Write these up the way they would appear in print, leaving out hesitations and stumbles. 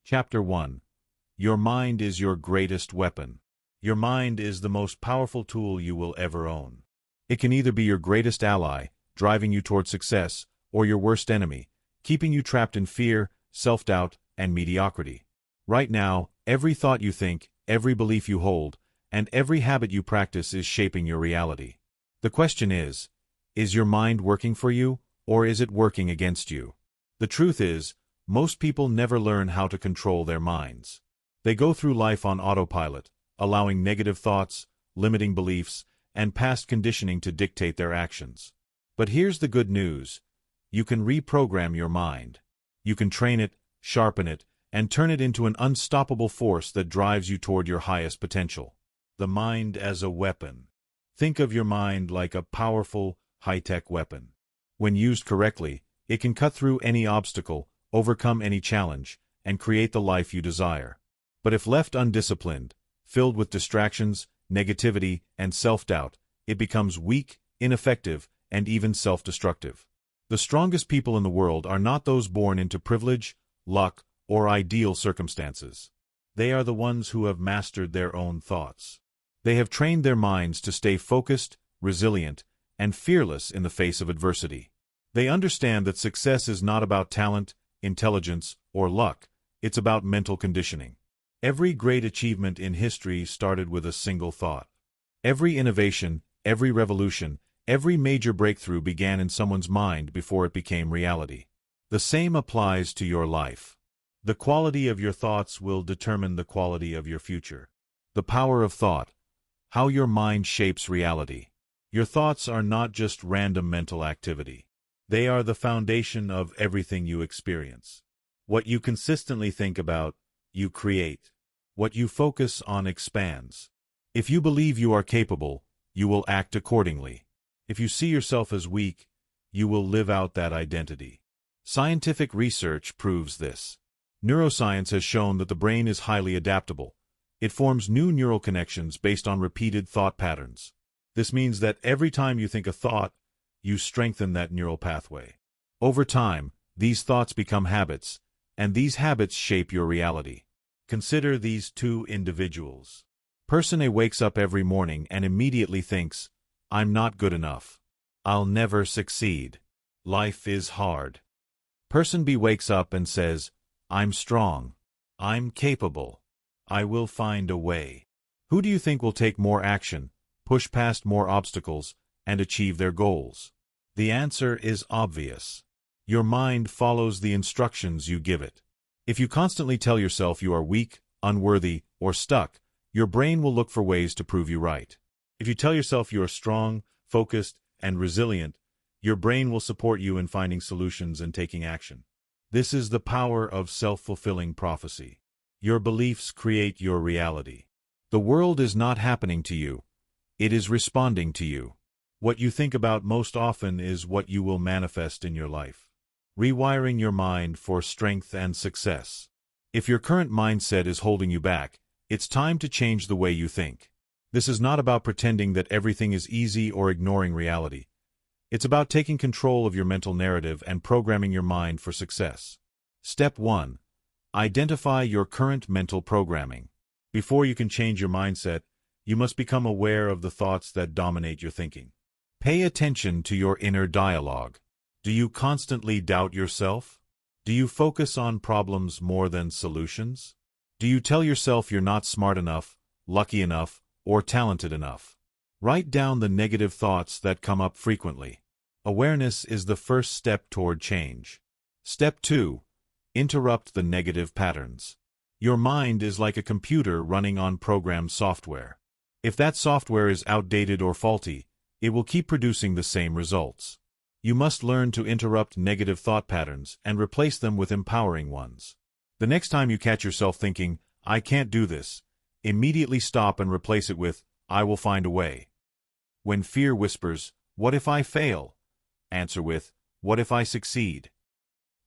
Chapter 1. Your mind is your greatest weapon. Your mind is the most powerful tool you will ever own. It can either be your greatest ally, driving you toward success, or your worst enemy, keeping you trapped in fear, self-doubt, and mediocrity. Right now, every thought you think, every belief you hold, and every habit you practice is shaping your reality. The question is your mind working for you, or is it working against you? The truth is, most people never learn how to control their minds. They go through life on autopilot, allowing negative thoughts, limiting beliefs, and past conditioning to dictate their actions. But here's the good news. You can reprogram your mind. You can train it, sharpen it, and turn it into an unstoppable force that drives you toward your highest potential. The mind as a weapon. Think of your mind like a powerful, high-tech weapon. When used correctly, it can cut through any obstacle, overcome any challenge, and create the life you desire. But if left undisciplined, filled with distractions, negativity, and self-doubt, it becomes weak, ineffective, and even self-destructive. The strongest people in the world are not those born into privilege, luck, or ideal circumstances. They are the ones who have mastered their own thoughts. They have trained their minds to stay focused, resilient, and fearless in the face of adversity. They understand that success is not about talent, intelligence, or luck. It's about mental conditioning. Every great achievement in history started with a single thought. Every innovation, every revolution, every major breakthrough began in someone's mind before it became reality. The same applies to your life. The quality of your thoughts will determine the quality of your future. The power of thought. How your mind shapes reality. Your thoughts are not just random mental activity. They are the foundation of everything you experience. What you consistently think about, you create. What you focus on expands. If you believe you are capable, you will act accordingly. If you see yourself as weak, you will live out that identity. Scientific research proves this. Neuroscience has shown that the brain is highly adaptable. It forms new neural connections based on repeated thought patterns. This means that every time you think a thought, you strengthen that neural pathway. Over time, these thoughts become habits, and these habits shape your reality. Consider these two individuals. Person A wakes up every morning and immediately thinks, "I'm not good enough. I'll never succeed. Life is hard." Person B wakes up and says, "I'm strong. I'm capable. I will find a way." Who do you think will take more action, push past more obstacles, and achieve their goals? The answer is obvious. Your mind follows the instructions you give it. If you constantly tell yourself you are weak, unworthy, or stuck, your brain will look for ways to prove you right. If you tell yourself you are strong, focused, and resilient, your brain will support you in finding solutions and taking action. This is the power of self-fulfilling prophecy. Your beliefs create your reality. The world is not happening to you. It is responding to you. What you think about most often is what you will manifest in your life. Rewiring your mind for strength and success. If your current mindset is holding you back, it's time to change the way you think. This is not about pretending that everything is easy or ignoring reality. It's about taking control of your mental narrative and programming your mind for success. Step 1. Identify your current mental programming. Before you can change your mindset, you must become aware of the thoughts that dominate your thinking. Pay attention to your inner dialogue. Do you constantly doubt yourself? Do you focus on problems more than solutions? Do you tell yourself you're not smart enough, lucky enough, or talented enough? Write down the negative thoughts that come up frequently. Awareness is the first step toward change. Step 2. Interrupt the negative patterns. Your mind is like a computer running on programmed software. If that software is outdated or faulty, it will keep producing the same results. You must learn to interrupt negative thought patterns and replace them with empowering ones. The next time you catch yourself thinking, "I can't do this," immediately stop and replace it with, "I will find a way." When fear whispers, "What if I fail?" answer with, "What if I succeed?"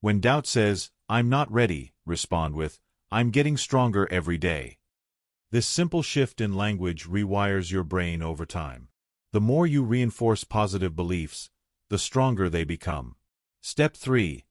When doubt says, "I'm not ready," respond with, "I'm getting stronger every day." This simple shift in language rewires your brain over time. The more you reinforce positive beliefs, the stronger they become. Step 3.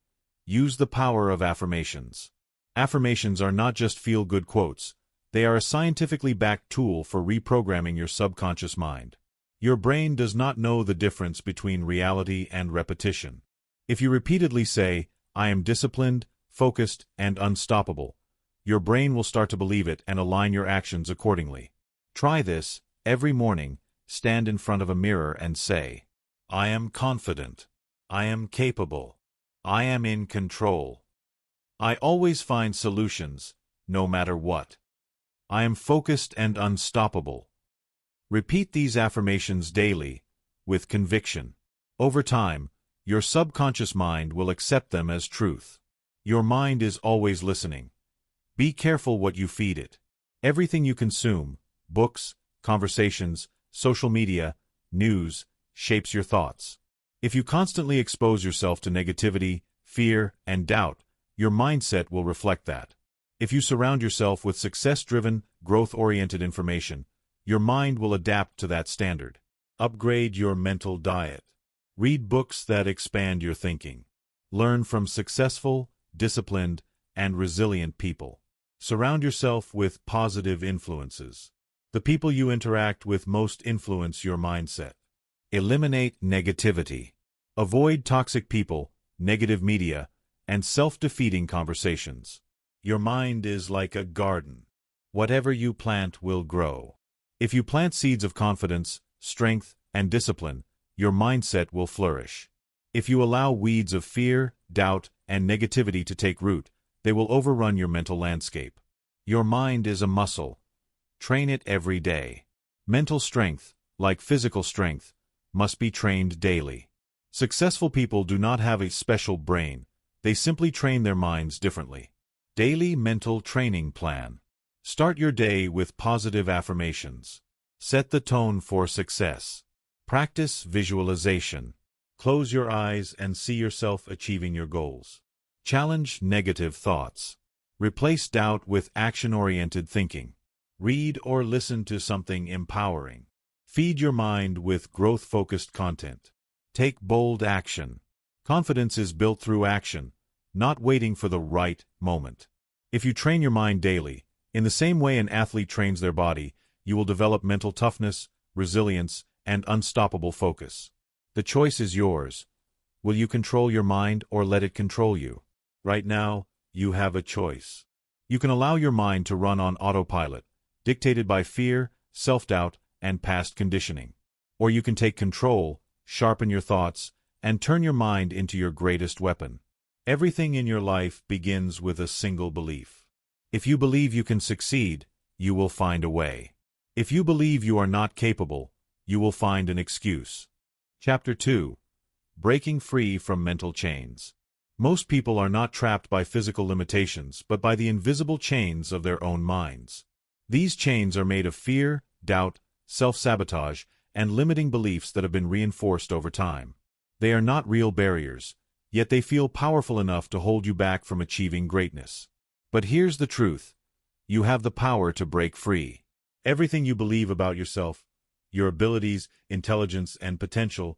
Use the power of affirmations. Affirmations are not just feel-good quotes. They are a scientifically backed tool for reprogramming your subconscious mind. Your brain does not know the difference between reality and repetition. If you repeatedly say, "I am disciplined, focused, and unstoppable," your brain will start to believe it and align your actions accordingly. Try this. Every morning, stand in front of a mirror and say, "I am confident. I am capable. I am in control. I always find solutions, no matter what. I am focused and unstoppable." Repeat these affirmations daily, with conviction. Over time, your subconscious mind will accept them as truth. Your mind is always listening. Be careful what you feed it. Everything you consume, books, conversations, social media, news, shapes your thoughts. If you constantly expose yourself to negativity, fear, and doubt, your mindset will reflect that. If you surround yourself with success-driven, growth-oriented information, your mind will adapt to that standard. Upgrade your mental diet. Read books that expand your thinking. Learn from successful, disciplined, and resilient people. Surround yourself with positive influences. The people you interact with most influence your mindset. Eliminate negativity. Avoid toxic people, negative media, and self-defeating conversations. Your mind is like a garden. Whatever you plant will grow. If you plant seeds of confidence, strength, and discipline, your mindset will flourish. If you allow weeds of fear, doubt, and negativity to take root, they will overrun your mental landscape. Your mind is a muscle. Train it every day. Mental strength, like physical strength, must be trained daily. Successful people do not have a special brain. They simply train their minds differently. Daily mental training plan. Start your day with positive affirmations. Set the tone for success. Practice visualization. Close your eyes and see yourself achieving your goals. Challenge negative thoughts. Replace doubt with action-oriented thinking. Read or listen to something empowering. Feed your mind with growth-focused content. Take bold action. Confidence is built through action, not waiting for the right moment. If you train your mind daily, in the same way an athlete trains their body, you will develop mental toughness, resilience, and unstoppable focus. The choice is yours. Will you control your mind or let it control you? Right now, you have a choice. You can allow your mind to run on autopilot, dictated by fear, self-doubt, and past conditioning. Or you can take control, sharpen your thoughts, and turn your mind into your greatest weapon. Everything in your life begins with a single belief. If you believe you can succeed, you will find a way. If you believe you are not capable, you will find an excuse. Chapter 2. Breaking Free from Mental Chains. Most people are not trapped by physical limitations, but by the invisible chains of their own minds. These chains are made of fear, doubt, self-sabotage, and limiting beliefs that have been reinforced over time. They are not real barriers, yet they feel powerful enough to hold you back from achieving greatness. But here's the truth. You have the power to break free. Everything you believe about yourself, your abilities, intelligence, and potential,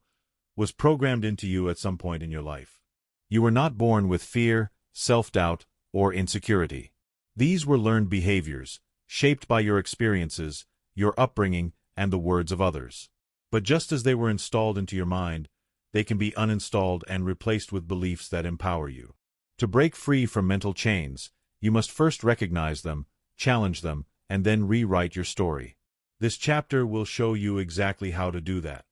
was programmed into you at some point in your life. You were not born with fear, self-doubt, or insecurity. These were learned behaviors, shaped by your experiences, your upbringing, and the words of others. But just as they were installed into your mind, they can be uninstalled and replaced with beliefs that empower you. To break free from mental chains, you must first recognize them, challenge them, and then rewrite your story. This chapter will show you exactly how to do that.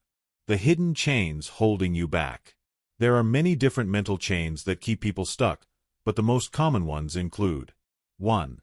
The hidden chains holding you back. There are many different mental chains that keep people stuck, but the most common ones include 1.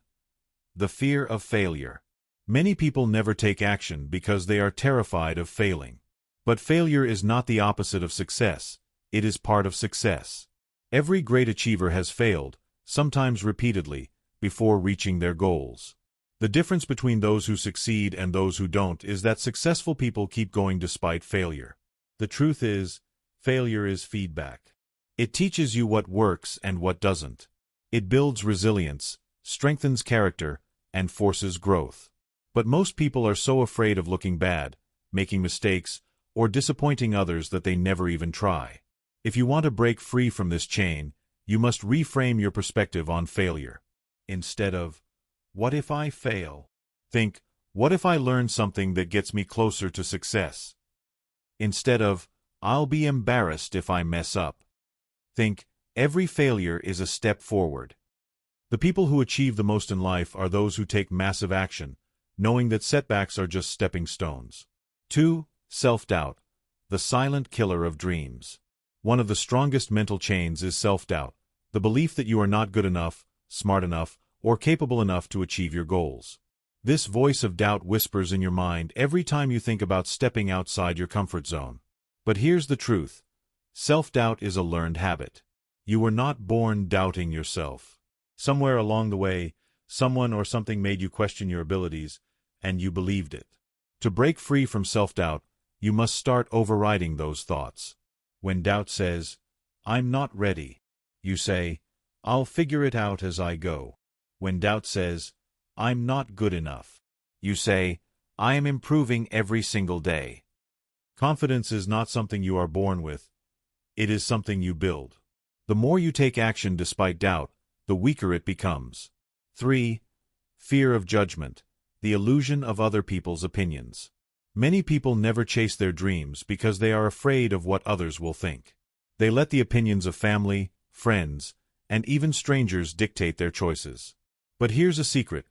The fear of failure. Many people never take action because they are terrified of failing. But failure is not the opposite of success. It is part of success. Every great achiever has failed, sometimes repeatedly, before reaching their goals. The difference between those who succeed and those who don't is that successful people keep going despite failure. The truth is, failure is feedback. It teaches you what works and what doesn't. It builds resilience, strengthens character, and forces growth. But most people are so afraid of looking bad, making mistakes, or disappointing others that they never even try. If you want to break free from this chain, you must reframe your perspective on failure. Instead of, what if I fail? Think, what if I learn something that gets me closer to success? Instead of, I'll be embarrassed if I mess up. Think, every failure is a step forward. The people who achieve the most in life are those who take massive action, knowing that setbacks are just stepping stones. 2. Self-doubt, the silent killer of dreams. One of the strongest mental chains is self-doubt, the belief that you are not good enough, smart enough, or capable enough to achieve your goals. This voice of doubt whispers in your mind every time you think about stepping outside your comfort zone. But here's the truth. Self-doubt is a learned habit. You were not born doubting yourself. Somewhere along the way, someone or something made you question your abilities, and you believed it. To break free from self-doubt, you must start overriding those thoughts. When doubt says, I'm not ready, you say, I'll figure it out as I go. When doubt says, I'm not good enough, you say, I am improving every single day. Confidence is not something you are born with. It is something you build. The more you take action despite doubt, the weaker it becomes. 3. Fear of judgment, the illusion of other people's opinions. Many people never chase their dreams because they are afraid of what others will think. They let the opinions of family, friends, and even strangers dictate their choices. But here's a secret.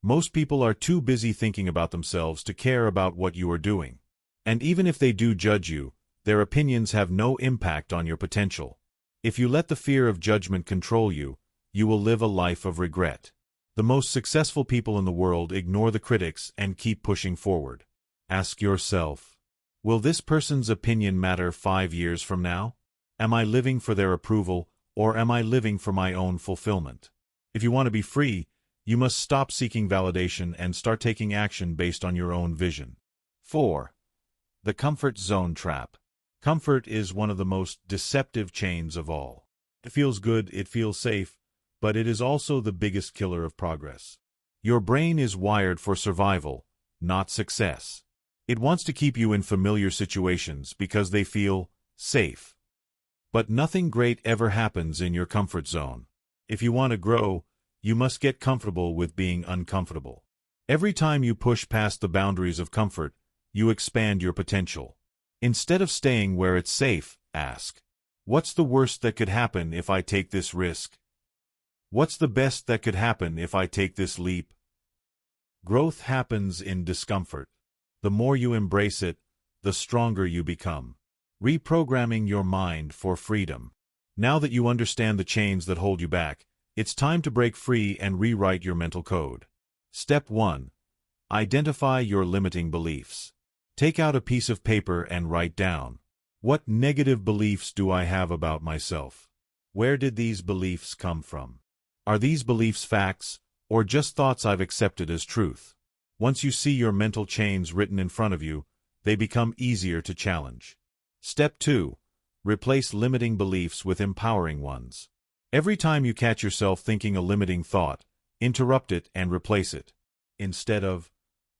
Most people are too busy thinking about themselves to care about what you are doing. And even if they do judge you, their opinions have no impact on your potential. If you let the fear of judgment control you, you will live a life of regret. The most successful people in the world ignore the critics and keep pushing forward. Ask yourself, will this person's opinion matter 5 years from now? Am I living for their approval, or am I living for my own fulfillment? If you want to be free, you must stop seeking validation and start taking action based on your own vision. 4. The comfort zone trap. Comfort is one of the most deceptive chains of all. It feels good, it feels safe, but it is also the biggest killer of progress. Your brain is wired for survival, not success. It wants to keep you in familiar situations because they feel safe. But nothing great ever happens in your comfort zone. If you want to grow, you must get comfortable with being uncomfortable. Every time you push past the boundaries of comfort, you expand your potential. Instead of staying where it's safe, ask, what's the worst that could happen if I take this risk? What's the best that could happen if I take this leap? Growth happens in discomfort. The more you embrace it, the stronger you become. Reprogramming your mind for freedom. Now that you understand the chains that hold you back, it's time to break free and rewrite your mental code. Step 1. Identify your limiting beliefs. Take out a piece of paper and write down, what negative beliefs do I have about myself? Where did these beliefs come from? Are these beliefs facts, or just thoughts I've accepted as truth? Once you see your mental chains written in front of you, they become easier to challenge. Step 2. Replace limiting beliefs with empowering ones. Every time you catch yourself thinking a limiting thought, interrupt it and replace it. Instead of,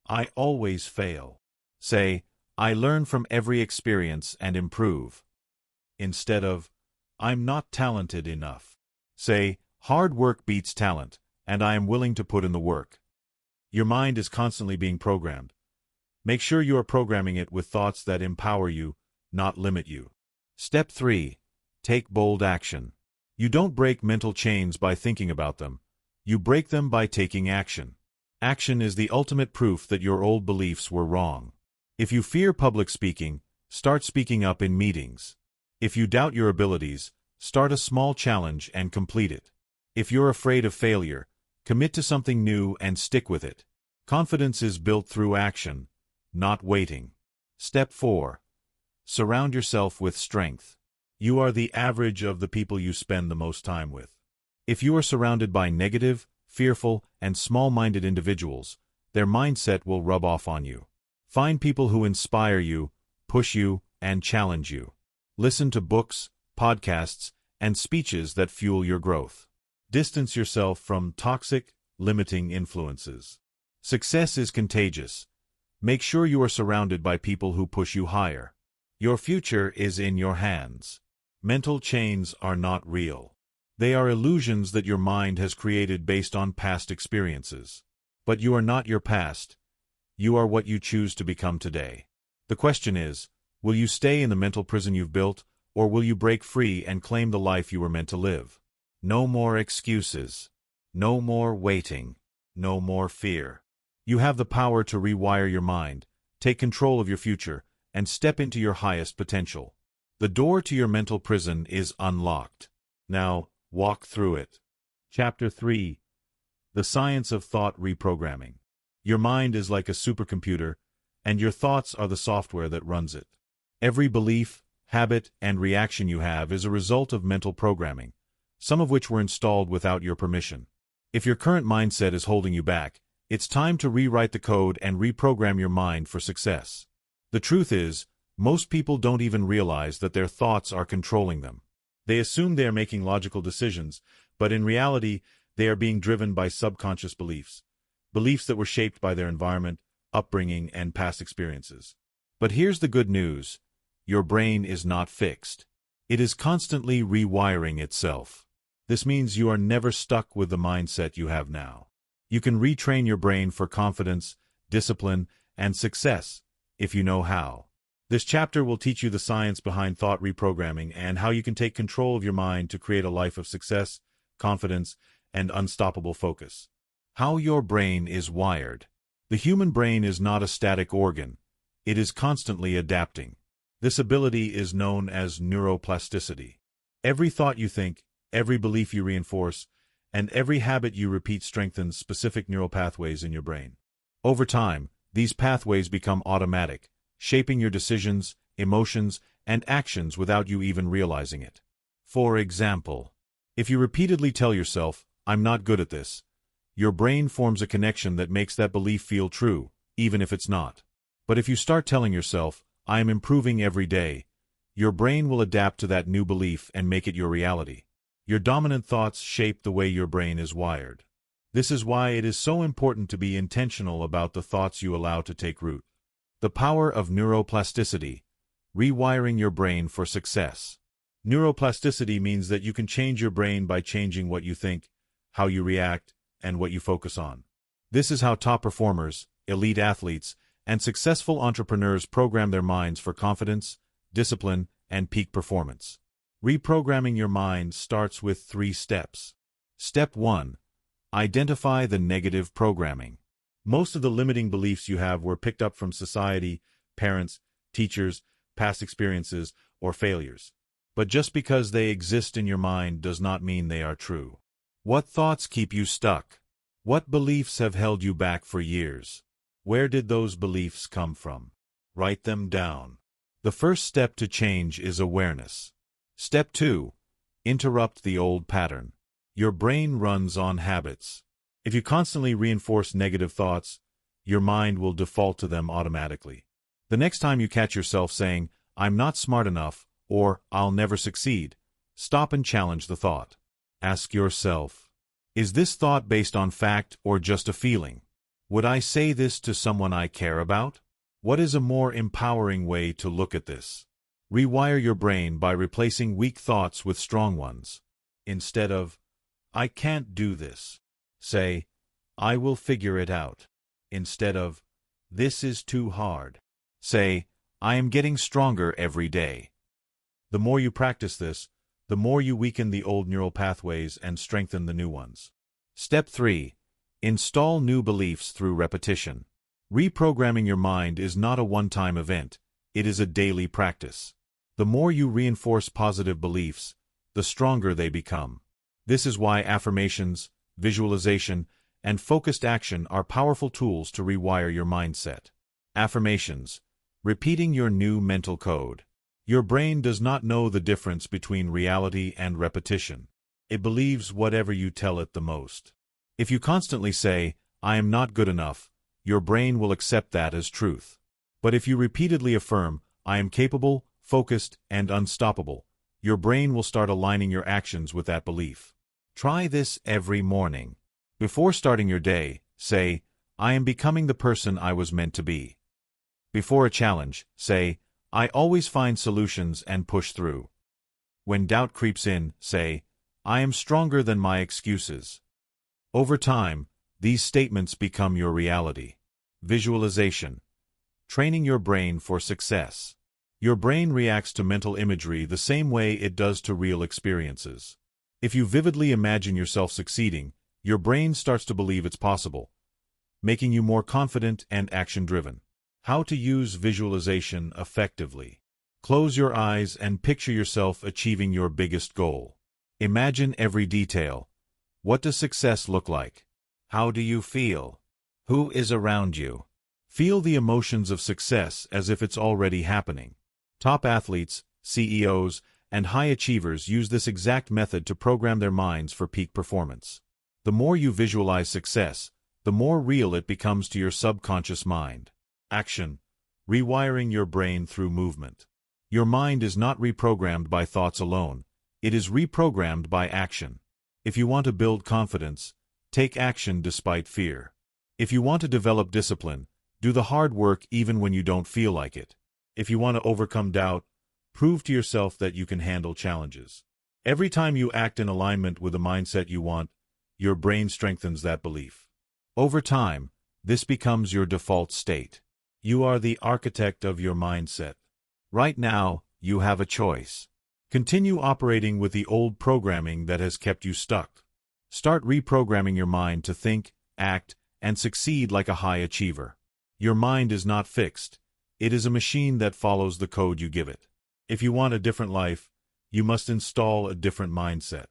I always fail, say, I learn from every experience and improve. Instead of, I'm not talented enough, say, hard work beats talent, and I am willing to put in the work. Your mind is constantly being programmed. Make sure you are programming it with thoughts that empower you, not limit you. Step 3. Take bold action. You don't break mental chains by thinking about them. You break them by taking action. Action is the ultimate proof that your old beliefs were wrong. If you fear public speaking, start speaking up in meetings. If you doubt your abilities, start a small challenge and complete it. If you're afraid of failure, commit to something new and stick with it. Confidence is built through action, not waiting. Step 4. Surround yourself with strength. You are the average of the people you spend the most time with. If you are surrounded by negative, fearful, and small-minded individuals, their mindset will rub off on you. Find people who inspire you, push you, and challenge you. Listen to books, podcasts, and speeches that fuel your growth. Distance yourself from toxic, limiting influences. Success is contagious. Make sure you are surrounded by people who push you higher. Your future is in your hands. Mental chains are not real. They are illusions that your mind has created based on past experiences. But you are not your past. You are what you choose to become today. The question is, will you stay in the mental prison you've built, or will you break free and claim the life you were meant to live? No more excuses. No more waiting. No more fear. You have the power to rewire your mind, take control of your future, and step into your highest potential. The door to your mental prison is unlocked. Now, walk through it. Chapter 3. The Science of Thought Reprogramming. Your mind is like a supercomputer, and your thoughts are the software that runs it. Every belief, habit, and reaction you have is a result of mental programming, some of which were installed without your permission. If your current mindset is holding you back, it's time to rewrite the code and reprogram your mind for success. The truth is, most people don't even realize that their thoughts are controlling them. They assume they are making logical decisions, but in reality, they are being driven by subconscious beliefs that were shaped by their environment, upbringing, and past experiences. But here's the good news. Your brain is not fixed. It is constantly rewiring itself. This means you are never stuck with the mindset you have now. You can retrain your brain for confidence, discipline, and success if you know how. This chapter will teach you the science behind thought reprogramming and how you can take control of your mind to create a life of success, confidence, and unstoppable focus. How your brain is wired. The human brain is not a static organ. It is constantly adapting. This ability is known as neuroplasticity. Every thought you think, every belief you reinforce, and every habit you repeat strengthens specific neural pathways in your brain. Over time, these pathways become automatic, shaping your decisions, emotions, and actions without you even realizing it. For example, if you repeatedly tell yourself, "I'm not good at this," your brain forms a connection that makes that belief feel true, even if it's not. But if you start telling yourself, "I am improving every day," your brain will adapt to that new belief and make it your reality. Your dominant thoughts shape the way your brain is wired. This is why it is so important to be intentional about the thoughts you allow to take root. The power of neuroplasticity, rewiring your brain for success. Neuroplasticity means that you can change your brain by changing what you think, how you react, and what you focus on. This is how top performers, elite athletes, and successful entrepreneurs program their minds for confidence, discipline, and peak performance. Reprogramming your mind starts with 3 steps. Step 1. Identify the negative programming. Most of the limiting beliefs you have were picked up from society, parents, teachers, past experiences, or failures. But just because they exist in your mind does not mean they are true. What thoughts keep you stuck? What beliefs have held you back for years? Where did those beliefs come from? Write them down. The first step to change is awareness. Step 2. Interrupt the old pattern. Your brain runs on habits. If you constantly reinforce negative thoughts, your mind will default to them automatically. The next time you catch yourself saying, "I'm not smart enough," or "I'll never succeed," stop and challenge the thought. Ask yourself, is this thought based on fact or just a feeling? Would I say this to someone I care about? What is a more empowering way to look at this? Rewire your brain by replacing weak thoughts with strong ones. Instead of, "I can't do this," say, "I will figure it out." Instead of, "This is too hard," say, "I am getting stronger every day." The more you practice this, the more you weaken the old neural pathways and strengthen the new ones. Step 3. Install new beliefs through repetition. Reprogramming your mind is not a one-time event. It is a daily practice. The more you reinforce positive beliefs, the stronger they become. This is why affirmations, visualization, and focused action are powerful tools to rewire your mindset. Affirmations. Repeating your new mental code. Your brain does not know the difference between reality and repetition. It believes whatever you tell it the most. If you constantly say, "I am not good enough," your brain will accept that as truth. But if you repeatedly affirm, "I am capable, focused, and unstoppable," your brain will start aligning your actions with that belief. Try this every morning. Before starting your day, say, "I am becoming the person I was meant to be." Before a challenge, say, "I always find solutions and push through." When doubt creeps in, say, I am stronger than my excuses. Over time, these statements become your reality. Visualization. Training your brain for success. Your brain reacts to mental imagery the same way it does to real experiences. If you vividly imagine yourself succeeding, your brain starts to believe it's possible, making you more confident and action-driven. How to use visualization effectively. Close your eyes and picture yourself achieving your biggest goal. Imagine every detail. What does success look like? How do you feel? Who is around you? Feel the emotions of success as if it's already happening. Top athletes, CEOs, and high achievers use this exact method to program their minds for peak performance. The more you visualize success, the more real it becomes to your subconscious mind. Action. Rewiring your brain through movement. Your mind is not reprogrammed by thoughts alone. It is reprogrammed by action. If you want to build confidence, take action despite fear. If you want to develop discipline, do the hard work even when you don't feel like it. If you want to overcome doubt, prove to yourself that you can handle challenges. Every time you act in alignment with the mindset you want, your brain strengthens that belief. Over time, this becomes your default state. You are the architect of your mindset. Right now, you have a choice. Continue operating with the old programming that has kept you stuck. Start reprogramming your mind to think, act, and succeed like a high achiever. Your mind is not fixed. It is a machine that follows the code you give it. If you want a different life, you must install a different mindset.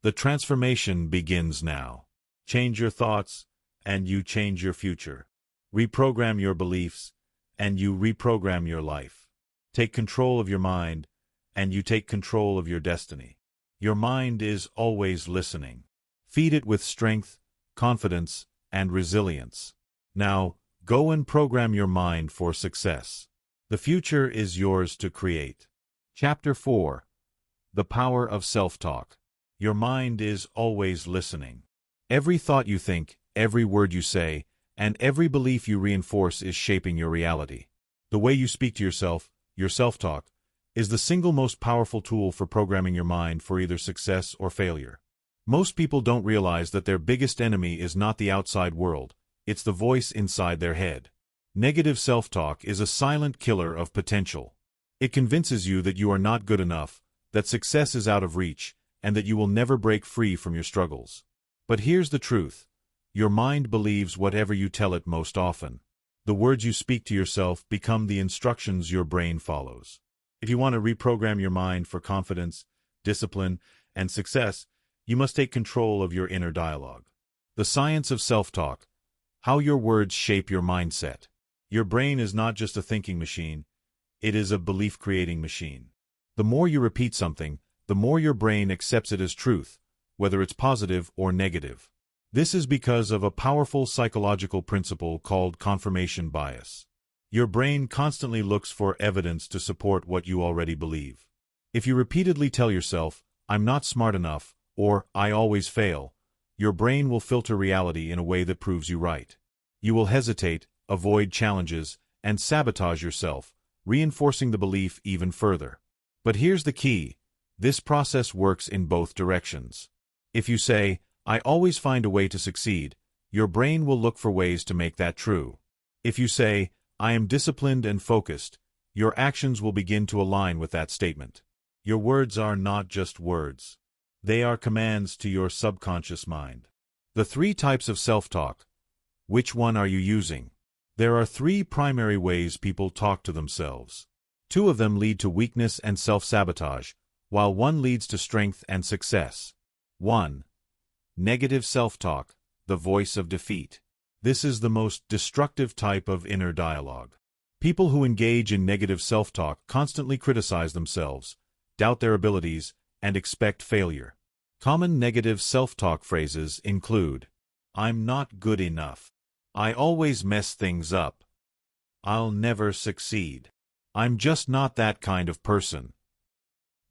The transformation begins now. Change your thoughts, and you change your future. Reprogram your beliefs, and you reprogram your life. Take control of your mind, and you take control of your destiny. Your mind is always listening. Feed it with strength, confidence, and resilience. Now, go and program your mind for success. The future is yours to create. Chapter 4. The Power of Self-Talk. Your mind is always listening. Every thought you think, every word you say, and every belief you reinforce is shaping your reality. The way you speak to yourself, your self-talk, is the single most powerful tool for programming your mind for either success or failure. Most people don't realize that their biggest enemy is not the outside world, it's the voice inside their head. Negative self-talk is a silent killer of potential. It convinces you that you are not good enough, that success is out of reach, and that you will never break free from your struggles. But here's the truth. Your mind believes whatever you tell it most often. The words you speak to yourself become the instructions your brain follows. If you want to reprogram your mind for confidence, discipline, and success, you must take control of your inner dialogue. The science of self-talk. How your words shape your mindset. Your brain is not just a thinking machine, it is a belief-creating machine. The more you repeat something, the more your brain accepts it as truth, whether it's positive or negative. This is because of a powerful psychological principle called confirmation bias. Your brain constantly looks for evidence to support what you already believe. If you repeatedly tell yourself, "I'm not smart enough," or "I always fail," your brain will filter reality in a way that proves you right. You will hesitate, avoid challenges, and sabotage yourself, reinforcing the belief even further. But here's the key. This process works in both directions. If you say, "I always find a way to succeed," your brain will look for ways to make that true. If you say, "I am disciplined and focused," your actions will begin to align with that statement. Your words are not just words. They are commands to your subconscious mind. The 3 types of self-talk. Which one are you using? There are 3 primary ways people talk to themselves. 2 of them lead to weakness and self-sabotage, while 1 leads to strength and success. 1. Negative self-talk, the voice of defeat. This is the most destructive type of inner dialogue. People who engage in negative self-talk constantly criticize themselves, doubt their abilities, and expect failure. Common negative self-talk phrases include, "I'm not good enough," "I always mess things up," "I'll never succeed," "I'm just not that kind of person."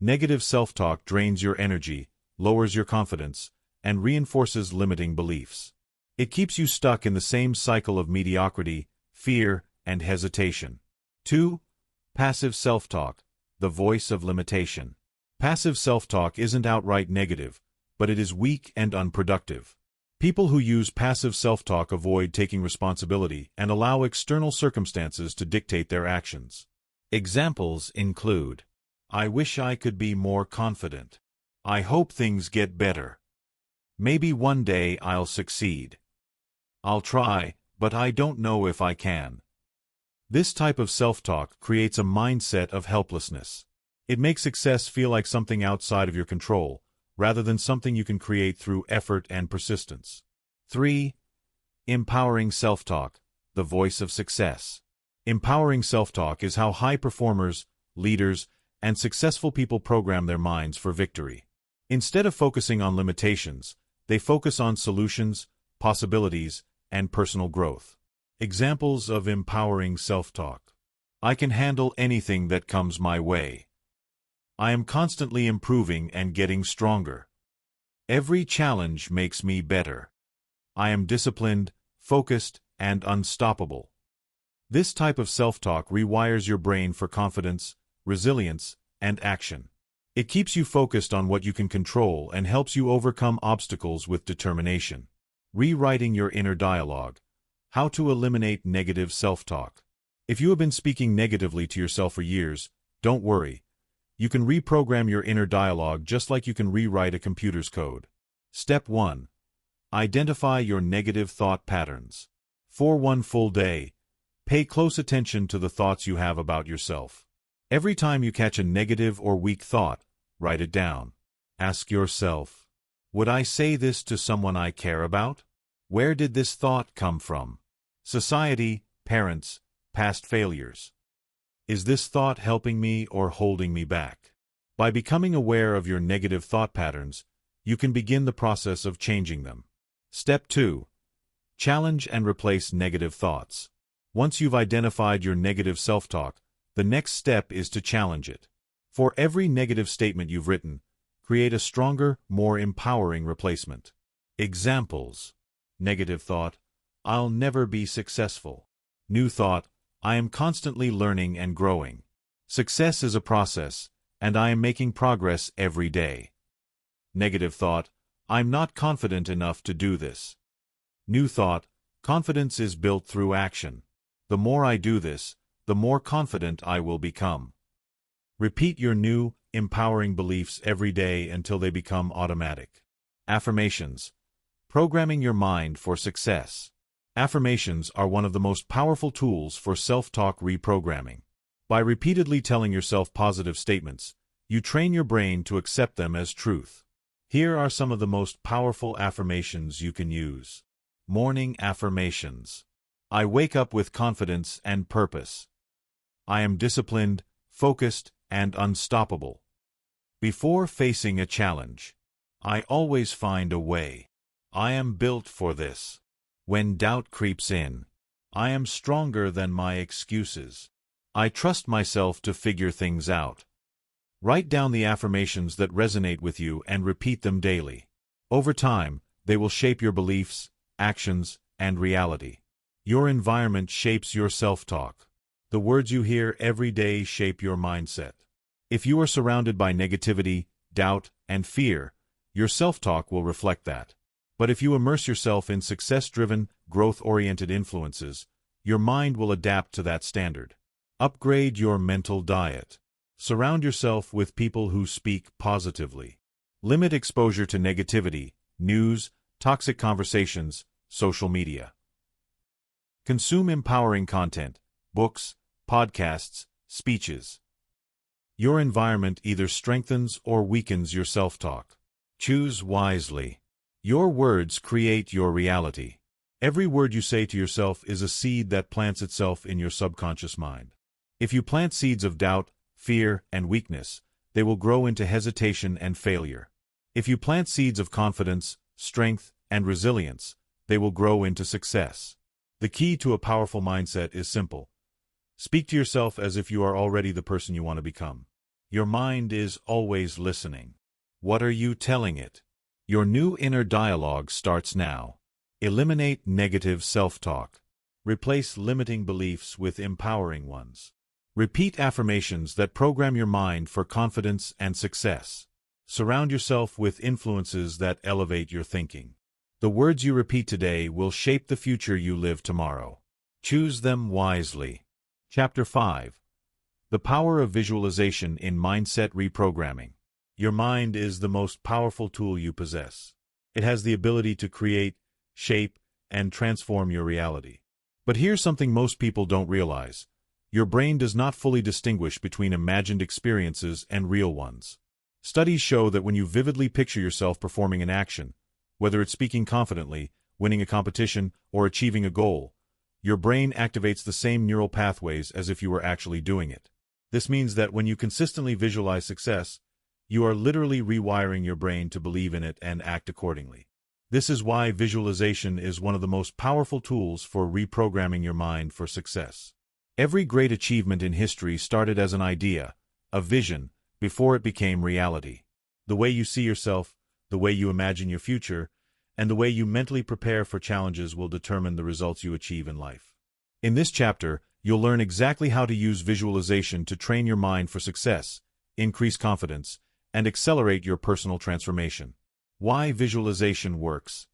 Negative self-talk drains your energy, lowers your confidence, and reinforces limiting beliefs. It keeps you stuck in the same cycle of mediocrity, fear, and hesitation. 2. Passive self-talk, the voice of limitation. Passive self-talk isn't outright negative, but it is weak and unproductive. People who use passive self-talk avoid taking responsibility and allow external circumstances to dictate their actions. Examples include, "I wish I could be more confident." "I hope things get better." "Maybe one day I'll succeed." "I'll try, but I don't know if I can." This type of self-talk creates a mindset of helplessness. It makes success feel like something outside of your control, rather than something you can create through effort and persistence. 3. Empowering self-talk, the voice of success. Empowering self-talk is how high performers, leaders, and successful people program their minds for victory. Instead of focusing on limitations, they focus on solutions, possibilities, and personal growth. Examples of empowering self-talk. "I can handle anything that comes my way." "I am constantly improving and getting stronger." "Every challenge makes me better." "I am disciplined, focused, and unstoppable." This type of self-talk rewires your brain for confidence, resilience, and action. It keeps you focused on what you can control and helps you overcome obstacles with determination. Rewriting your inner dialogue. How to eliminate negative self-talk. If you have been speaking negatively to yourself for years, don't worry. You can reprogram your inner dialogue just like you can rewrite a computer's code. Step 1. Identify your negative thought patterns. For one full day, pay close attention to the thoughts you have about yourself. Every time you catch a negative or weak thought, write it down. Ask yourself, would I say this to someone I care about? Where did this thought come from? Society, parents, past failures. Is this thought helping me or holding me back? By becoming aware of your negative thought patterns, you can begin the process of changing them. Step 2. Challenge and replace negative thoughts. Once you've identified your negative self-talk, the next step is to challenge it. For every negative statement you've written, create a stronger, more empowering replacement. Examples. Negative thought, "I'll never be successful." New thought, "I am constantly learning and growing." Success is a process, and I am making progress every day. Negative thought, "I'm not confident enough to do this." New thought, "Confidence is built through action. The more I do this, the more confident I will become." Repeat your new, empowering beliefs every day until they become automatic. Affirmations. Programming your mind for success. Affirmations are one of the most powerful tools for self-talk reprogramming. By repeatedly telling yourself positive statements, you train your brain to accept them as truth. Here are some of the most powerful affirmations you can use. Morning affirmations. I wake up with confidence and purpose. I am disciplined, focused, and unstoppable. Before facing a challenge, I always find a way. I am built for this. When doubt creeps in, I am stronger than my excuses. I trust myself to figure things out. Write down the affirmations that resonate with you and repeat them daily. Over time, they will shape your beliefs, actions, and reality. Your environment shapes your self-talk. The words you hear every day shape your mindset. If you are surrounded by negativity, doubt, and fear, your self-talk will reflect that. But if you immerse yourself in success-driven, growth-oriented influences, your mind will adapt to that standard. Upgrade your mental diet. Surround yourself with people who speak positively. Limit exposure to negativity, news, toxic conversations, social media. Consume empowering content, books, podcasts, speeches. Your environment either strengthens or weakens your self-talk. Choose wisely. Your words create your reality. Every word you say to yourself is a seed that plants itself in your subconscious mind. If you plant seeds of doubt, fear, and weakness, they will grow into hesitation and failure. If you plant seeds of confidence, strength, and resilience, they will grow into success. The key to a powerful mindset is simple. Speak to yourself as if you are already the person you want to become. Your mind is always listening. What are you telling it? Your new inner dialogue starts now. Eliminate negative self-talk. Replace limiting beliefs with empowering ones. Repeat affirmations that program your mind for confidence and success. Surround yourself with influences that elevate your thinking. The words you repeat today will shape the future you live tomorrow. Choose them wisely. Chapter 5. The Power of Visualization in Mindset Reprogramming. Your mind is the most powerful tool you possess. It has the ability to create, shape, and transform your reality. But here's something most people don't realize. Your brain does not fully distinguish between imagined experiences and real ones. Studies show that when you vividly picture yourself performing an action, whether it's speaking confidently, winning a competition, or achieving a goal, your brain activates the same neural pathways as if you were actually doing it. This means that when you consistently visualize success, you are literally rewiring your brain to believe in it and act accordingly. This is why visualization is one of the most powerful tools for reprogramming your mind for success. Every great achievement in history started as an idea, a vision, before it became reality. The way you see yourself, the way you imagine your future, and the way you mentally prepare for challenges will determine the results you achieve in life. In this chapter, you'll learn exactly how to use visualization to train your mind for success, increase confidence, and accelerate your personal transformation. Why visualization works.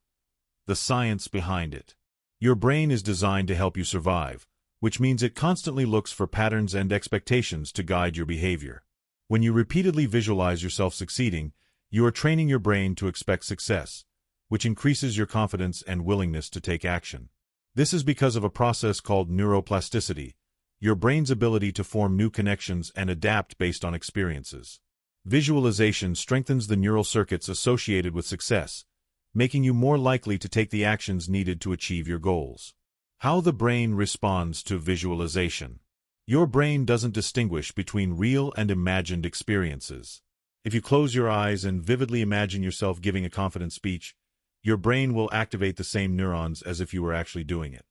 The science behind it. Your brain is designed to help you survive, which means it constantly looks for patterns and expectations to guide your behavior. When you repeatedly visualize yourself succeeding, you are training your brain to expect success, which increases your confidence and willingness to take action. This is because of a process called neuroplasticity, your brain's ability to form new connections and adapt based on experiences. Visualization strengthens the neural circuits associated with success, making you more likely to take the actions needed to achieve your goals. How the brain responds to visualization. Your brain doesn't distinguish between real and imagined experiences. If you close your eyes and vividly imagine yourself giving a confident speech, your brain will activate the same neurons as if you were actually doing it.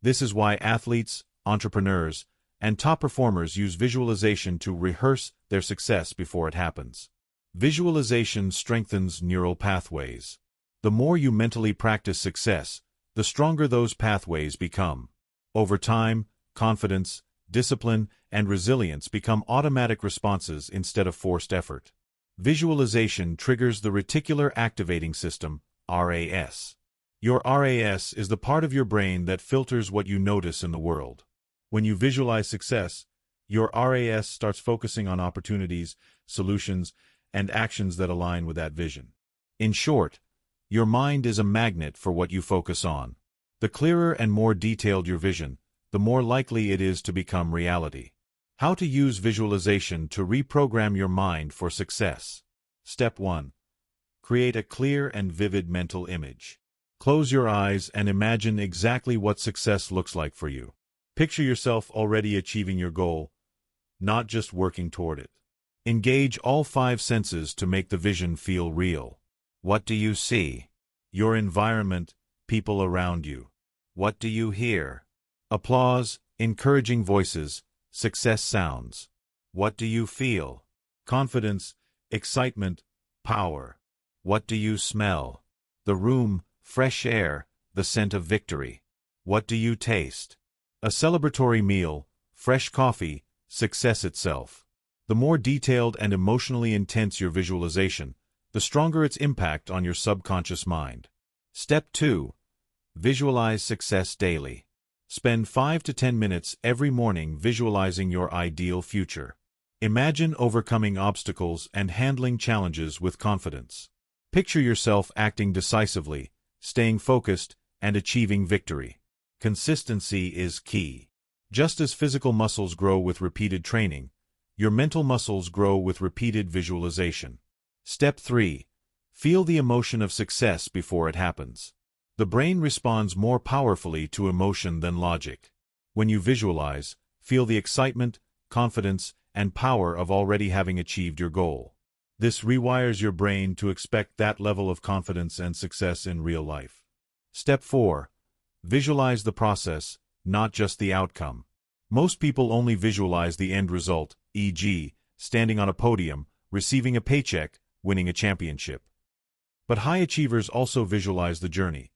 This is why athletes, entrepreneurs, and top performers use visualization to rehearse their success before it happens. Visualization strengthens neural pathways. The more you mentally practice success, the stronger those pathways become. Over time, confidence, discipline, and resilience become automatic responses instead of forced effort. Visualization triggers the reticular activating system, RAS. Your RAS is the part of your brain that filters what you notice in the world. When you visualize success, your RAS starts focusing on opportunities, solutions, and actions that align with that vision. In short, your mind is a magnet for what you focus on. The clearer and more detailed your vision, the more likely it is to become reality. How to use visualization to reprogram your mind for success. Step 1. Create a clear and vivid mental image. Close your eyes and imagine exactly what success looks like for you. Picture yourself already achieving your goal, not just working toward it. Engage all 5 senses to make the vision feel real. What do you see? Your environment, people around you. What do you hear? Applause, encouraging voices, success sounds. What do you feel? Confidence, excitement, power. What do you smell? The room, fresh air, the scent of victory. What do you taste? A celebratory meal, fresh coffee, success itself. The more detailed and emotionally intense your visualization, the stronger its impact on your subconscious mind. Step 2. Visualize success daily. Spend 5 to 10 minutes every morning visualizing your ideal future. Imagine overcoming obstacles and handling challenges with confidence. Picture yourself acting decisively, staying focused, and achieving victory. Consistency is key. Just as physical muscles grow with repeated training, your mental muscles grow with repeated visualization. Step 3. Feel the emotion of success before it happens. The brain responds more powerfully to emotion than logic. When you visualize, feel the excitement, confidence, and power of already having achieved your goal. This rewires your brain to expect that level of confidence and success in real life. Step 4. Visualize the process, not just the outcome. Most people only visualize the end result, e.g., standing on a podium, receiving a paycheck, winning a championship. But high achievers also visualize the journey,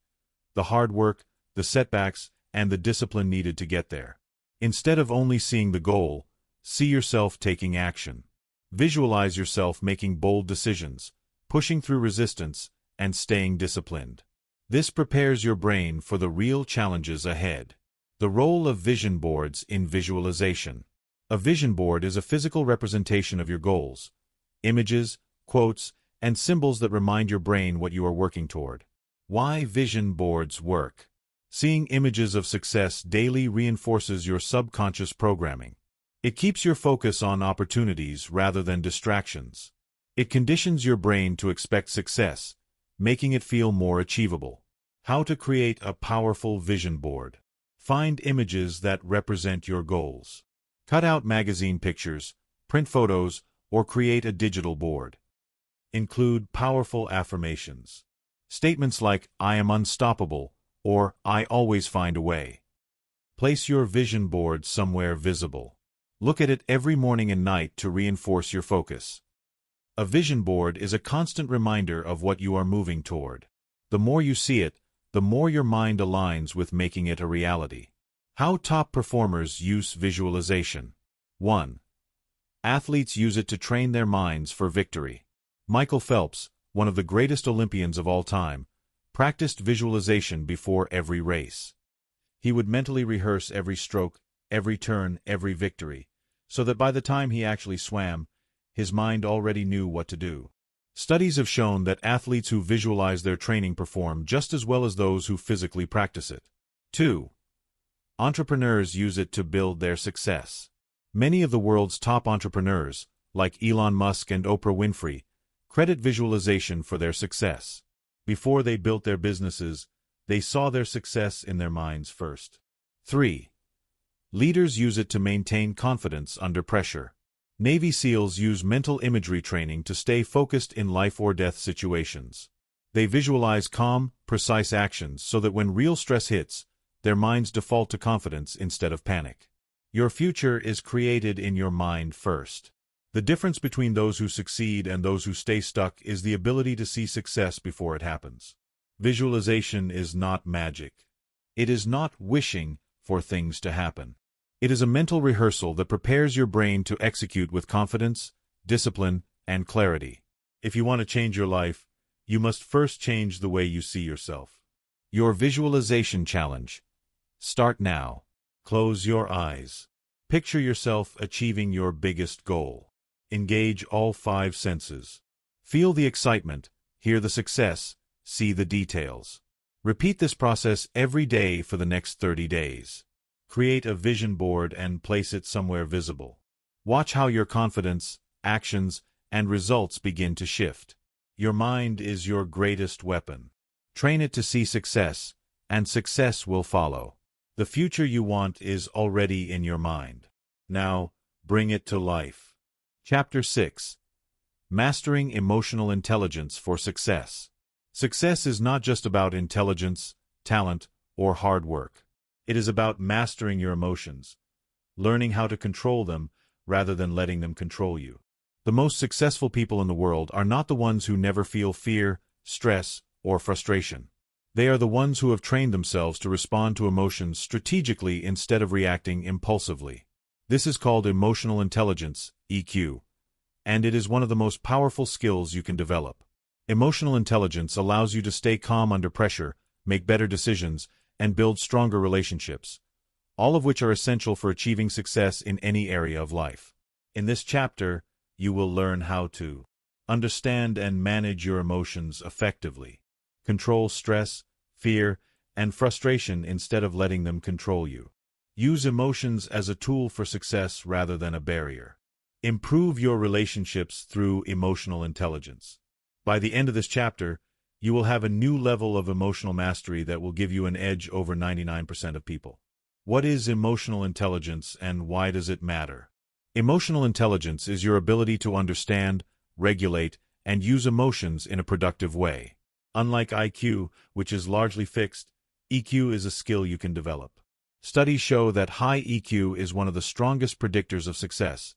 the hard work, the setbacks, and the discipline needed to get there. Instead of only seeing the goal, see yourself taking action. Visualize yourself making bold decisions, pushing through resistance, and staying disciplined. This prepares your brain for the real challenges ahead. The role of vision boards in visualization. A vision board is a physical representation of your goals, images, quotes, and symbols that remind your brain what you are working toward. Why vision boards work. Seeing images of success daily reinforces your subconscious programming. It keeps your focus on opportunities rather than distractions. It conditions your brain to expect success, making it feel more achievable. How to create a powerful vision board. Find images that represent your goals. Cut out magazine pictures, print photos, or create a digital board. Include powerful affirmations. Statements like, "I am unstoppable," or "I always find a way." Place your vision board somewhere visible. Look at it every morning and night to reinforce your focus. A vision board is a constant reminder of what you are moving toward. The more you see it, the more your mind aligns with making it a reality. How top performers use visualization. 1. Athletes use it to train their minds for victory. Michael Phelps, one of the greatest Olympians of all time, practiced visualization before every race. He would mentally rehearse every stroke, every turn, every victory, so that by the time he actually swam, his mind already knew what to do. Studies have shown that athletes who visualize their training perform just as well as those who physically practice it. 2. Entrepreneurs use it to build their success. Many of the world's top entrepreneurs, like Elon Musk and Oprah Winfrey, credit visualization for their success. Before they built their businesses, they saw their success in their minds first. 3. Leaders use it to maintain confidence under pressure. Navy SEALs use mental imagery training to stay focused in life-or-death situations. They visualize calm, precise actions so that when real stress hits, their minds default to confidence instead of panic. Your future is created in your mind first. The difference between those who succeed and those who stay stuck is the ability to see success before it happens. Visualization is not magic. It is not wishing for things to happen. It is a mental rehearsal that prepares your brain to execute with confidence, discipline, and clarity. If you want to change your life, you must first change the way you see yourself. Your visualization challenge. Start now. Close your eyes. Picture yourself achieving your biggest goal. Engage all 5 senses. Feel the excitement, hear the success, see the details. Repeat this process every day for the next 30 days. Create a vision board and place it somewhere visible. Watch how your confidence, actions, and results begin to shift. Your mind is your greatest weapon. Train it to see success, and success will follow. The future you want is already in your mind. Now, bring it to life. Chapter 6. Mastering Emotional Intelligence for Success. Success is not just about intelligence, talent, or hard work. It is about mastering your emotions, learning how to control them rather than letting them control you. The most successful people in the world are not the ones who never feel fear, stress, or frustration. They are the ones who have trained themselves to respond to emotions strategically instead of reacting impulsively. This is called emotional intelligence, EQ, and it is one of the most powerful skills you can develop. Emotional intelligence allows you to stay calm under pressure, make better decisions, and build stronger relationships, all of which are essential for achieving success in any area of life. In this chapter, you will learn how to understand and manage your emotions effectively, control stress, fear, and frustration instead of letting them control you. Use emotions as a tool for success rather than a barrier. Improve your relationships through emotional intelligence. By the end of this chapter, you will have a new level of emotional mastery that will give you an edge over 99% of people. What is emotional intelligence and why does it matter? Emotional intelligence is your ability to understand, regulate, and use emotions in a productive way. Unlike IQ, which is largely fixed, EQ is a skill you can develop. Studies show that high EQ is one of the strongest predictors of success,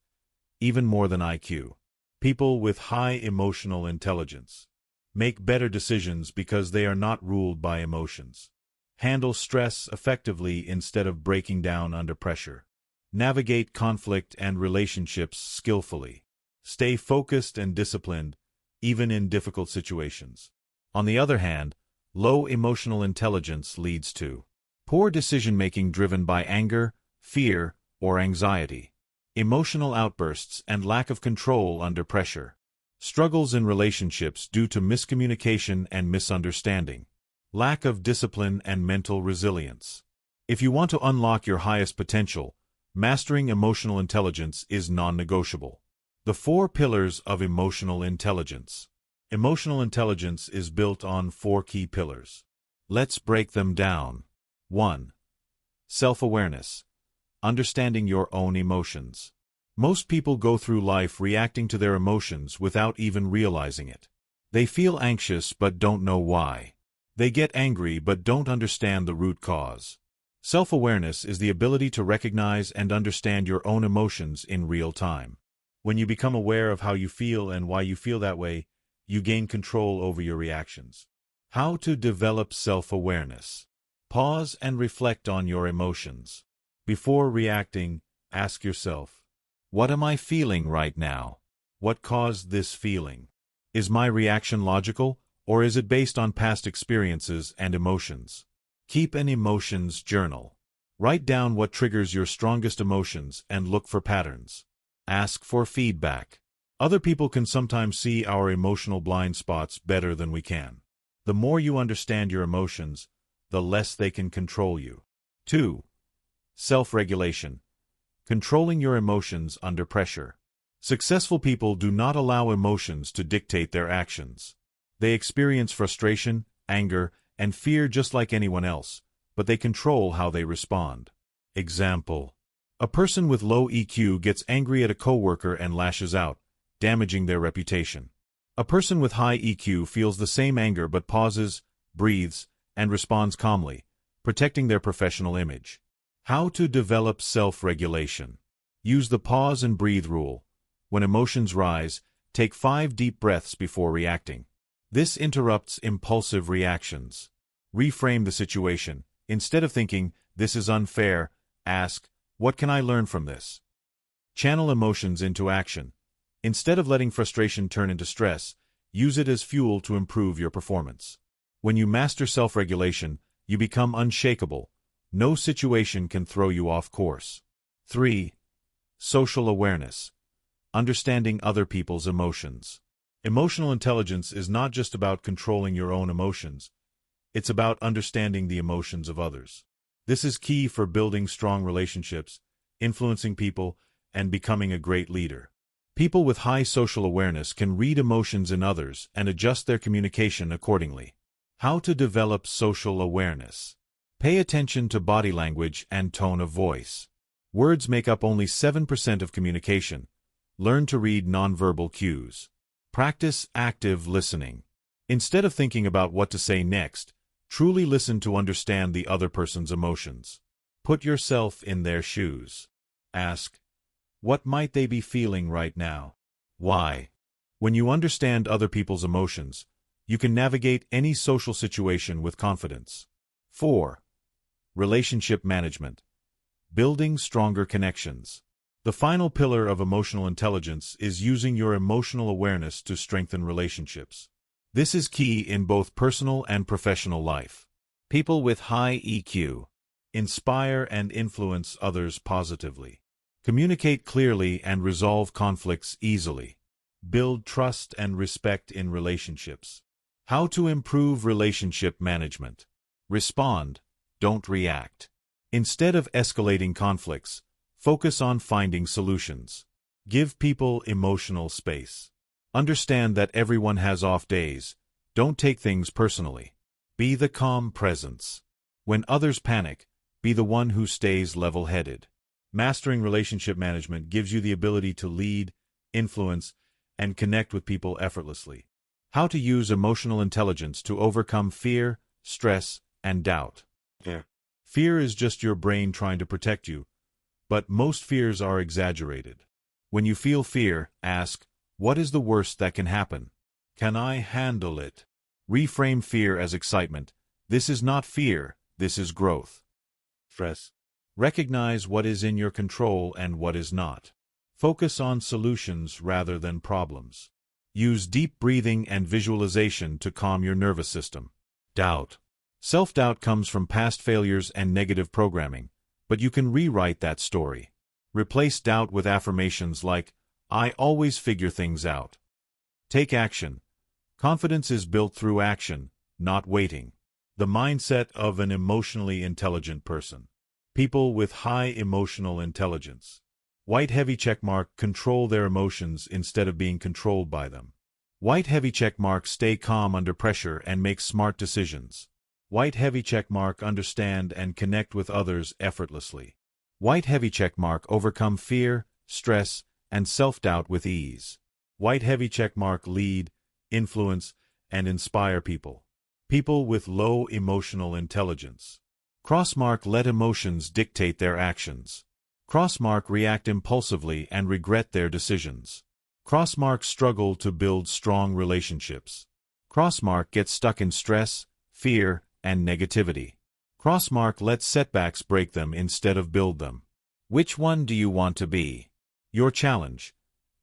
even more than IQ. People with high emotional intelligence make better decisions because they are not ruled by emotions. Handle stress effectively instead of breaking down under pressure. Navigate conflict and relationships skillfully. Stay focused and disciplined, even in difficult situations. On the other hand, low emotional intelligence leads to poor decision-making driven by anger, fear, or anxiety, emotional outbursts and lack of control under pressure, struggles in relationships due to miscommunication and misunderstanding, lack of discipline and mental resilience. If you want to unlock your highest potential, mastering emotional intelligence is non-negotiable. The 4 pillars of emotional intelligence. Emotional intelligence is built on 4 key pillars. Let's break them down. 1. Self-awareness. Understanding your own emotions. Most people go through life reacting to their emotions without even realizing it. They feel anxious but don't know why. They get angry but don't understand the root cause. Self-awareness is the ability to recognize and understand your own emotions in real time. When you become aware of how you feel and why you feel that way, you gain control over your reactions. How to develop self-awareness. Pause and reflect on your emotions. Before reacting, ask yourself, what am I feeling right now? What caused this feeling? Is my reaction logical, or is it based on past experiences and emotions? Keep an emotions journal. Write down what triggers your strongest emotions and look for patterns. Ask for feedback. Other people can sometimes see our emotional blind spots better than we can. The more you understand your emotions, the less they can control you. 2. Self-regulation. Controlling your emotions under pressure. Successful people do not allow emotions to dictate their actions. They experience frustration, anger, and fear just like anyone else, but they control how they respond. Example: a person with low EQ gets angry at a coworker and lashes out, damaging their reputation. A person with high EQ feels the same anger but pauses, breathes, and responds calmly, protecting their professional image. How to develop self-regulation. Use the pause and breathe rule. When emotions rise, take 5 deep breaths before reacting. This interrupts impulsive reactions. Reframe the situation. Instead of thinking, "This is unfair," ask, "What can I learn from this?" Channel emotions into action. Instead of letting frustration turn into stress, use it as fuel to improve your performance. When you master self-regulation, you become unshakable. No situation can throw you off course. 3. Social awareness. Understanding other people's emotions. Emotional intelligence is not just about controlling your own emotions. It's about understanding the emotions of others. This is key for building strong relationships, influencing people, and becoming a great leader. People with high social awareness can read emotions in others and adjust their communication accordingly. How to develop social awareness. Pay attention to body language and tone of voice. Words make up only 7% of communication. Learn to read nonverbal cues. Practice active listening. Instead of thinking about what to say next, truly listen to understand the other person's emotions. Put yourself in their shoes. Ask, what might they be feeling right now? Why? When you understand other people's emotions, you can navigate any social situation with confidence. 4. Relationship management. Building stronger connections. The final pillar of emotional intelligence is using your emotional awareness to strengthen relationships. This is key in both personal and professional life. People with high EQ inspire and influence others positively. Communicate clearly and resolve conflicts easily. Build trust and respect in relationships. How to improve relationship management. Respond, don't react. Instead of escalating conflicts, focus on finding solutions. Give people emotional space. Understand that everyone has off days. Don't take things personally. Be the calm presence. When others panic, be the one who stays level-headed. Mastering relationship management gives you the ability to lead, influence, and connect with people effortlessly. How to use emotional intelligence to overcome fear, stress, and doubt. Fear is just your brain trying to protect you, but most fears are exaggerated. When you feel fear, ask, what is the worst that can happen? Can I handle it? Reframe fear as excitement. This is not fear, this is growth. Stress. Recognize what is in your control and what is not. Focus on solutions rather than problems. Use deep breathing and visualization to calm your nervous system. Doubt. Self-doubt comes from past failures and negative programming, but you can rewrite that story. Replace doubt with affirmations like, "I always figure things out." Take action. Confidence is built through action, not waiting. The mindset of an emotionally intelligent person. People with high emotional intelligence. White heavy checkmark control their emotions instead of being controlled by them. White heavy checkmark stay calm under pressure and make smart decisions. White heavy checkmark understand and connect with others effortlessly. White heavy checkmark overcome fear, stress, and self-doubt with ease. White heavy checkmark lead, influence, and inspire people. People with low emotional intelligence. Crossmark let emotions dictate their actions. Crossmark react impulsively and regret their decisions. Crossmark struggle to build strong relationships. Crossmark get stuck in stress, fear, and negativity. Crossmark let setbacks break them instead of build them. Which one do you want to be? Your challenge.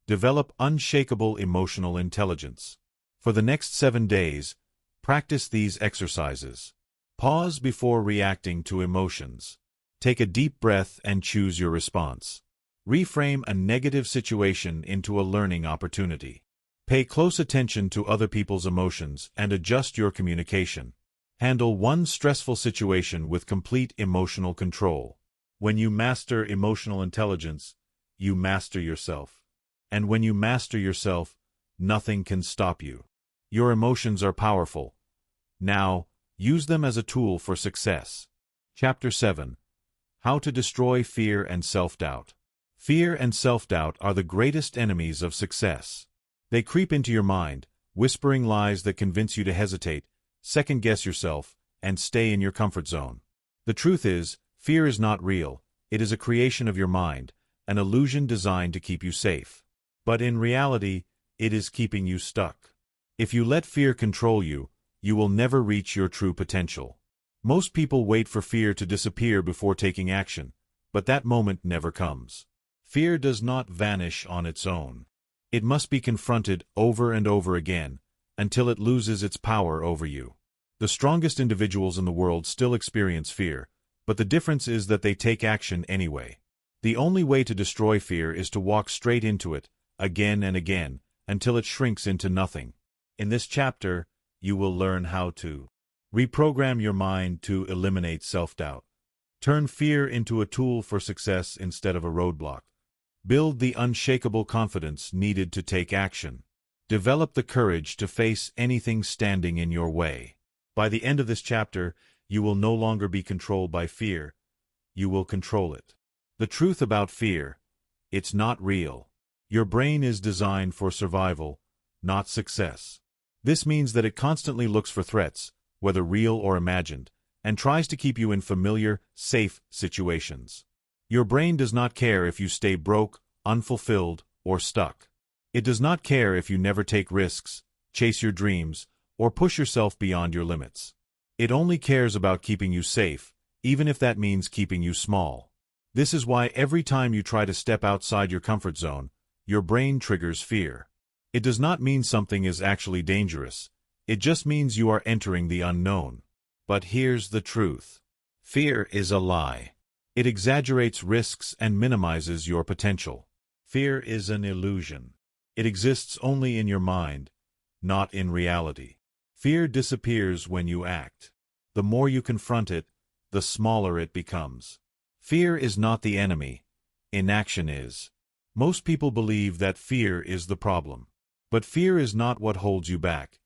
Develop unshakable emotional intelligence. For the next 7 days, practice these exercises. Pause before reacting to emotions. Take a deep breath and choose your response. Reframe a negative situation into a learning opportunity. Pay close attention to other people's emotions and adjust your communication. Handle one stressful situation with complete emotional control. When you master emotional intelligence, you master yourself. And when you master yourself, nothing can stop you. Your emotions are powerful. Now, use them as a tool for success. Chapter 7. How to destroy fear and self-doubt. Fear and self-doubt are the greatest enemies of success. They creep into your mind, whispering lies that convince you to hesitate, second-guess yourself, and stay in your comfort zone. The truth is, fear is not real. It is a creation of your mind, an illusion designed to keep you safe. But in reality, it is keeping you stuck. If you let fear control you, you will never reach your true potential. Most people wait for fear to disappear before taking action, but that moment never comes. Fear does not vanish on its own. It must be confronted over and over again, until it loses its power over you. The strongest individuals in the world still experience fear, but the difference is that they take action anyway. The only way to destroy fear is to walk straight into it, again and again, until it shrinks into nothing. In this chapter, you will learn how to reprogram your mind to eliminate self-doubt. Turn fear into a tool for success instead of a roadblock. Build the unshakable confidence needed to take action. Develop the courage to face anything standing in your way. By the end of this chapter, you will no longer be controlled by fear. You will control it. The truth about fear: it's not real. Your brain is designed for survival, not success. This means that it constantly looks for threats, whether real or imagined, and tries to keep you in familiar, safe situations. Your brain does not care if you stay broke, unfulfilled, or stuck. It does not care if you never take risks, chase your dreams, or push yourself beyond your limits. It only cares about keeping you safe, even if that means keeping you small. This is why every time you try to step outside your comfort zone, your brain triggers fear. It does not mean something is actually dangerous. It just means you are entering the unknown. But here's the truth. Fear is a lie. It exaggerates risks and minimizes your potential. Fear is an illusion. It exists only in your mind, not in reality. Fear disappears when you act. The more you confront it, the smaller it becomes. Fear is not the enemy. Inaction is. Most people believe that fear is the problem. But fear is not what holds you back.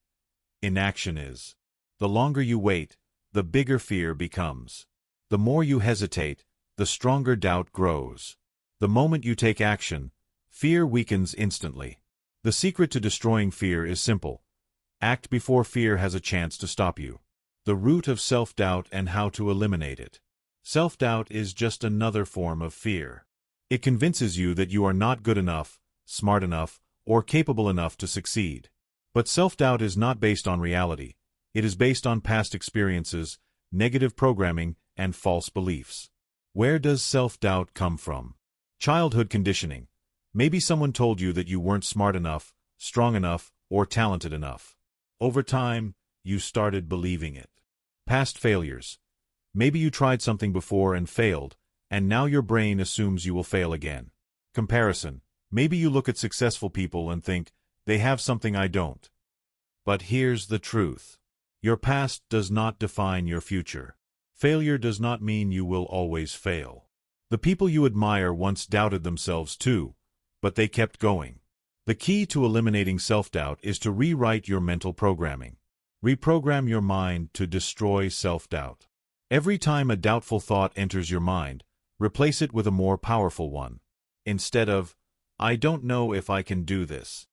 Inaction is. The longer you wait, the bigger fear becomes. The more you hesitate, the stronger doubt grows. The moment you take action, fear weakens instantly. The secret to destroying fear is simple. Act before fear has a chance to stop you. The root of self-doubt and how to eliminate it. Self-doubt is just another form of fear. It convinces you that you are not good enough, smart enough, or capable enough to succeed. But self-doubt is not based on reality. It is based on past experiences, negative programming, and false beliefs. Where does self-doubt come from? Childhood conditioning. Maybe someone told you that you weren't smart enough, strong enough, or talented enough. Over time, you started believing it. Past failures. Maybe you tried something before and failed, and now your brain assumes you will fail again. Comparison. Maybe you look at successful people and think, they have something I don't. But here's the truth. Your past does not define your future. Failure does not mean you will always fail. The people you admire once doubted themselves too, but they kept going. The key to eliminating self-doubt is to rewrite your mental programming. Reprogram your mind to destroy self-doubt. Every time a doubtful thought enters your mind, replace it with a more powerful one. Instead of, I don't know if I can do this,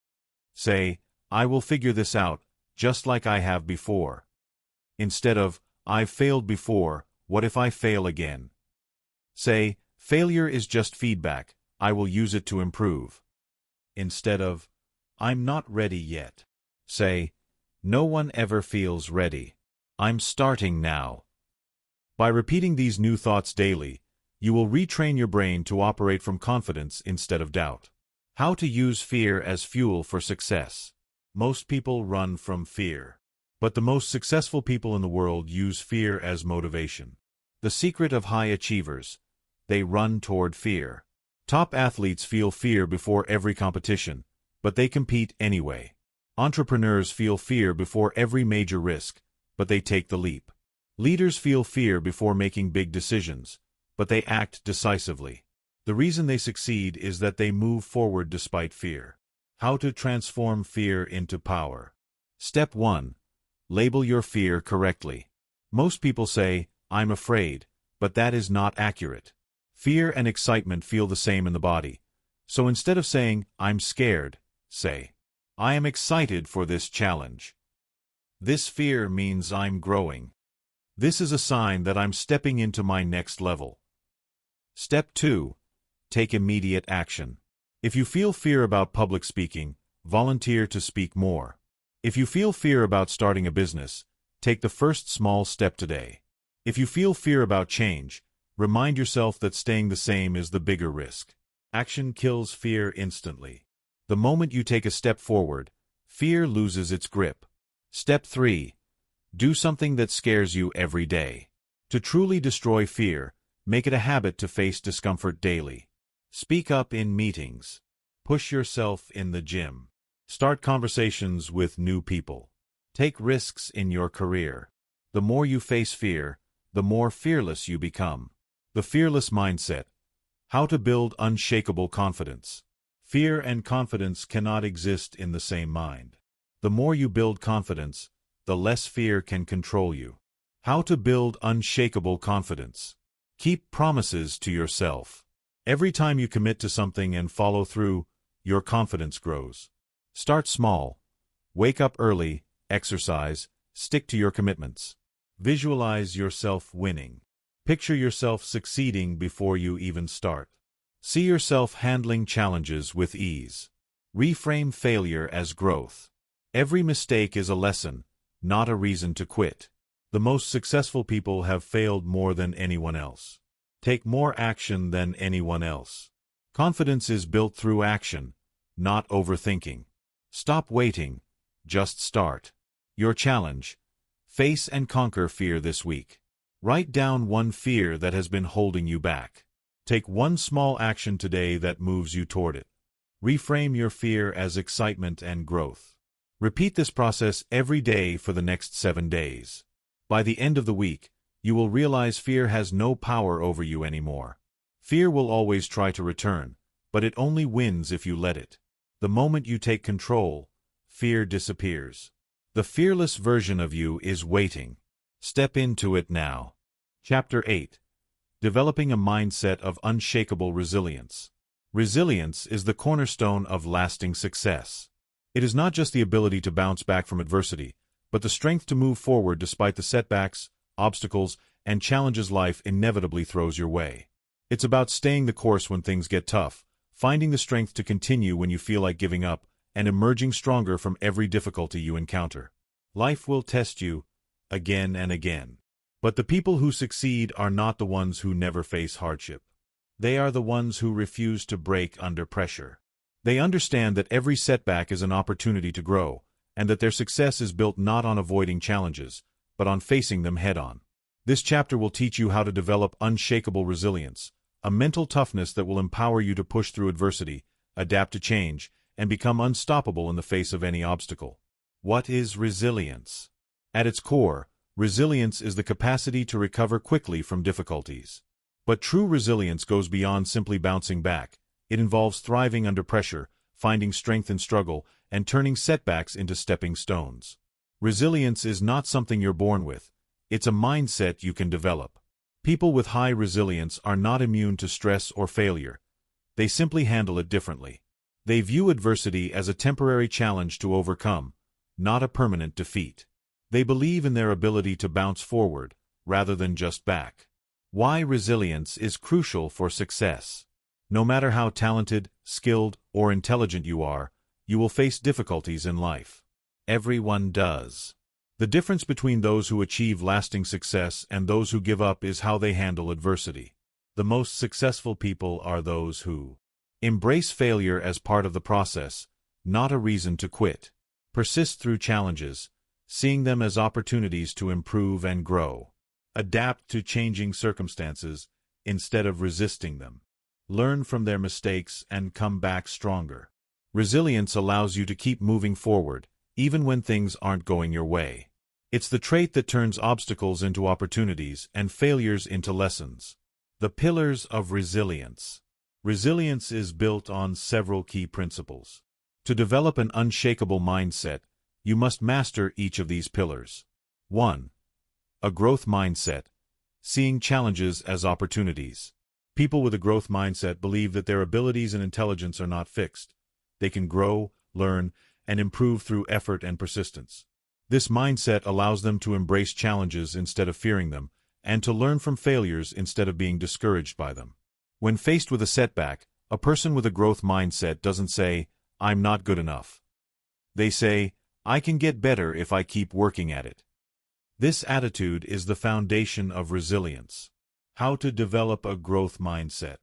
say, I will figure this out, just like I have before. Instead of, I've failed before, what if I fail again? Say, failure is just feedback, I will use it to improve. Instead of, I'm not ready yet. Say, no one ever feels ready. I'm starting now. By repeating these new thoughts daily, you will retrain your brain to operate from confidence instead of doubt. How to use fear as fuel for success. Most people run from fear. But the most successful people in the world use fear as motivation. The secret of high achievers. They run toward fear. Top athletes feel fear before every competition, but they compete anyway. Entrepreneurs feel fear before every major risk, but they take the leap. Leaders feel fear before making big decisions, but they act decisively. The reason they succeed is that they move forward despite fear. How to transform fear into power. Step 1. Label your fear correctly. Most people say, I'm afraid, but that is not accurate. Fear and excitement feel the same in the body. So instead of saying, I'm scared, say, I am excited for this challenge. This fear means I'm growing. This is a sign that I'm stepping into my next level. Step 2. Take immediate action. If you feel fear about public speaking, volunteer to speak more. If you feel fear about starting a business, take the first small step today. If you feel fear about change, remind yourself that staying the same is the bigger risk. Action kills fear instantly. The moment you take a step forward, fear loses its grip. Step 3. Do something that scares you every day. To truly destroy fear, make it a habit to face discomfort daily. Speak up in meetings. Push yourself in the gym. Start conversations with new people. Take risks in your career. The more you face fear, the more fearless you become. The fearless mindset. How to build unshakable confidence. Fear and confidence cannot exist in the same mind. The more you build confidence, the less fear can control you. How to build unshakable confidence. Keep promises to yourself. Every time you commit to something and follow through, your confidence grows. Start small. Wake up early, exercise, stick to your commitments. Visualize yourself winning. Picture yourself succeeding before you even start. See yourself handling challenges with ease. Reframe failure as growth. Every mistake is a lesson, not a reason to quit. The most successful people have failed more than anyone else. Take more action than anyone else. Confidence is built through action, not overthinking. Stop waiting, just start. Your challenge. Face and conquer fear this week. Write down one fear that has been holding you back. Take one small action today that moves you toward it. Reframe your fear as excitement and growth. Repeat this process every day for the next 7 days. By the end of the week, you will realize fear has no power over you anymore. Fear will always try to return, but it only wins if you let it. The moment you take control, fear disappears. The fearless version of you is waiting. Step into it now. Chapter 8. Developing a mindset of unshakable resilience. Resilience is the cornerstone of lasting success. It is not just the ability to bounce back from adversity, but the strength to move forward despite the setbacks, obstacles, and challenges life inevitably throws your way. It's about staying the course when things get tough, finding the strength to continue when you feel like giving up, and emerging stronger from every difficulty you encounter. Life will test you, again and again. But the people who succeed are not the ones who never face hardship. They are the ones who refuse to break under pressure. They understand that every setback is an opportunity to grow, and that their success is built not on avoiding challenges, but on facing them head-on. This chapter will teach you how to develop unshakable resilience, a mental toughness that will empower you to push through adversity, adapt to change, and become unstoppable in the face of any obstacle. What is resilience? At its core, resilience is the capacity to recover quickly from difficulties. But true resilience goes beyond simply bouncing back. It involves thriving under pressure, finding strength in struggle, and turning setbacks into stepping stones. Resilience is not something you're born with. It's a mindset you can develop. People with high resilience are not immune to stress or failure. They simply handle it differently. They view adversity as a temporary challenge to overcome, not a permanent defeat. They believe in their ability to bounce forward, rather than just back. Why resilience is crucial for success. No matter how talented, skilled, or intelligent you are, you will face difficulties in life. Everyone does. The difference between those who achieve lasting success and those who give up is how they handle adversity. The most successful people are those who embrace failure as part of the process, not a reason to quit. Persist through challenges, seeing them as opportunities to improve and grow. Adapt to changing circumstances instead of resisting them. Learn from their mistakes and come back stronger. Resilience allows you to keep moving forward, even when things aren't going your way. It's the trait that turns obstacles into opportunities and failures into lessons. The pillars of resilience. Resilience is built on several key principles. To develop an unshakable mindset, you must master each of these pillars. 1. A growth mindset, seeing challenges as opportunities. People with a growth mindset believe that their abilities and intelligence are not fixed. They can grow, learn, and improve through effort and persistence. This mindset allows them to embrace challenges instead of fearing them, and to learn from failures instead of being discouraged by them. When faced with a setback, a person with a growth mindset doesn't say, "I'm not good enough." They say, "I can get better if I keep working at it." This attitude is the foundation of resilience. How to develop a growth mindset.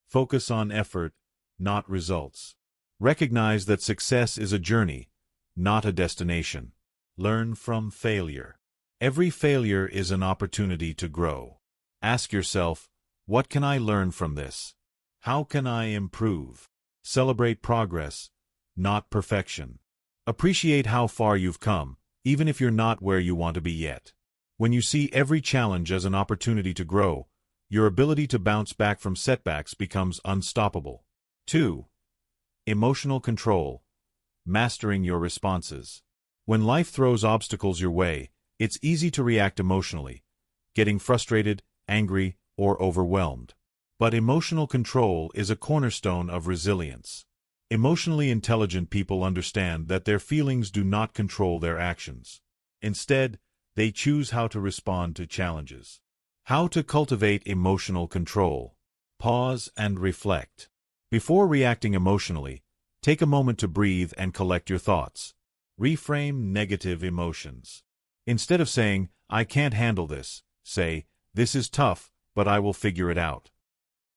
Focus on effort, not results. Recognize that success is a journey, not a destination. Learn from failure. Every failure is an opportunity to grow. Ask yourself, what can I learn from this? How can I improve? Celebrate progress, not perfection. Appreciate how far you've come, even if you're not where you want to be yet. When you see every challenge as an opportunity to grow, your ability to bounce back from setbacks becomes unstoppable. 2. Emotional control. Mastering your responses. When life throws obstacles your way, it's easy to react emotionally, getting frustrated, angry, or overwhelmed. But emotional control is a cornerstone of resilience. Emotionally intelligent people understand that their feelings do not control their actions. Instead, they choose how to respond to challenges. How to cultivate emotional control. Pause and reflect. Before reacting emotionally, take a moment to breathe and collect your thoughts. Reframe negative emotions. Instead of saying, "I can't handle this," say, "This is tough, but I will figure it out."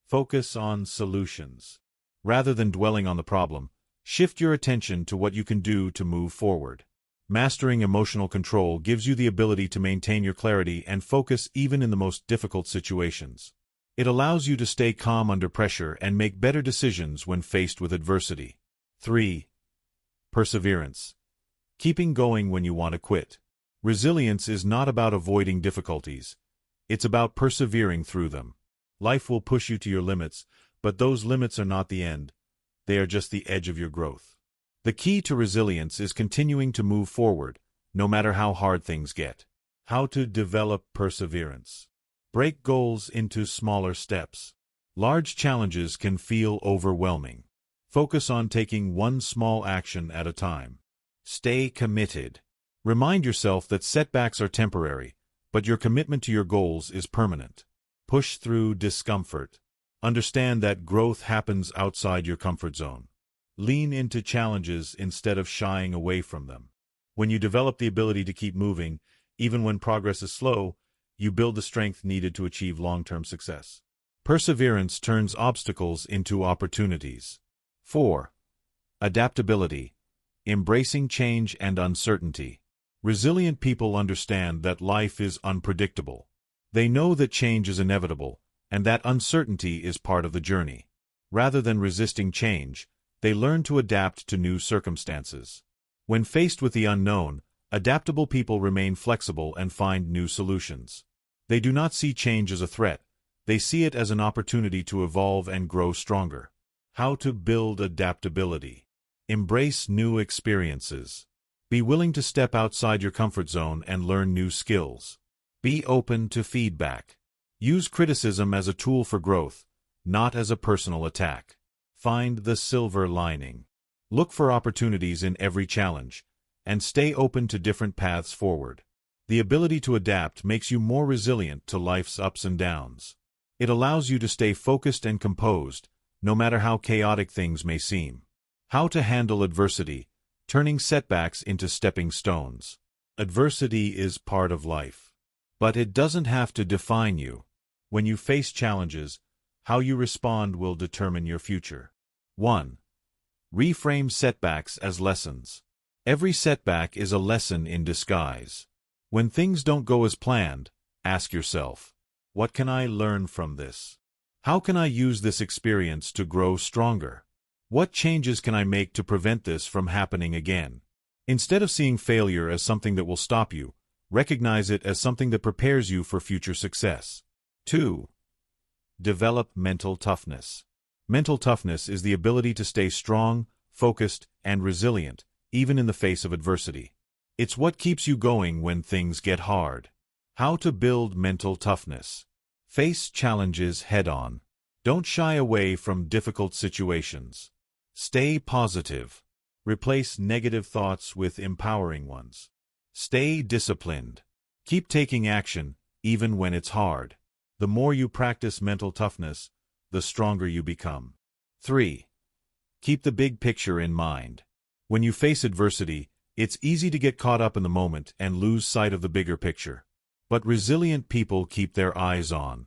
Focus on solutions. Rather than dwelling on the problem, shift your attention to what you can do to move forward. Mastering emotional control gives you the ability to maintain your clarity and focus even in the most difficult situations. It allows you to stay calm under pressure and make better decisions when faced with adversity. 3. Perseverance. Keeping going when you want to quit. Resilience is not about avoiding difficulties. It's about persevering through them. Life will push you to your limits, but those limits are not the end. They are just the edge of your growth. The key to resilience is continuing to move forward, no matter how hard things get. How to develop perseverance. Break goals into smaller steps. Large challenges can feel overwhelming. Focus on taking one small action at a time. Stay committed. Remind yourself that setbacks are temporary, but your commitment to your goals is permanent. Push through discomfort. Understand that growth happens outside your comfort zone. Lean into challenges instead of shying away from them. When you develop the ability to keep moving, even when progress is slow, you build the strength needed to achieve long-term success. Perseverance turns obstacles into opportunities. 4. Adaptability. Embracing change and uncertainty. Resilient people understand that life is unpredictable. They know that change is inevitable, and that uncertainty is part of the journey. Rather than resisting change, they learn to adapt to new circumstances. When faced with the unknown, adaptable people remain flexible and find new solutions. They do not see change as a threat. They see it as an opportunity to evolve and grow stronger. How to build adaptability. Embrace new experiences. Be willing to step outside your comfort zone and learn new skills. Be open to feedback. Use criticism as a tool for growth, not as a personal attack. Find the silver lining. Look for opportunities in every challenge, and stay open to different paths forward. The ability to adapt makes you more resilient to life's ups and downs. It allows you to stay focused and composed, no matter how chaotic things may seem. How to handle adversity, turning setbacks into stepping stones. Adversity is part of life. But it doesn't have to define you. When you face challenges, how you respond will determine your future. 1. Reframe setbacks as lessons. Every setback is a lesson in disguise. When things don't go as planned, ask yourself, what can I learn from this? How can I use this experience to grow stronger? What changes can I make to prevent this from happening again? Instead of seeing failure as something that will stop you, recognize it as something that prepares you for future success. 2. Develop mental toughness. Mental toughness is the ability to stay strong, focused, and resilient, even in the face of adversity. It's what keeps you going when things get hard. How to build mental toughness. Face challenges head-on. Don't shy away from difficult situations. Stay positive. Replace negative thoughts with empowering ones. Stay disciplined. Keep taking action, even when it's hard. The more you practice mental toughness, the stronger you become. 3. Keep the big picture in mind. When you face adversity, it's easy to get caught up in the moment and lose sight of the bigger picture. But resilient people keep their eyes on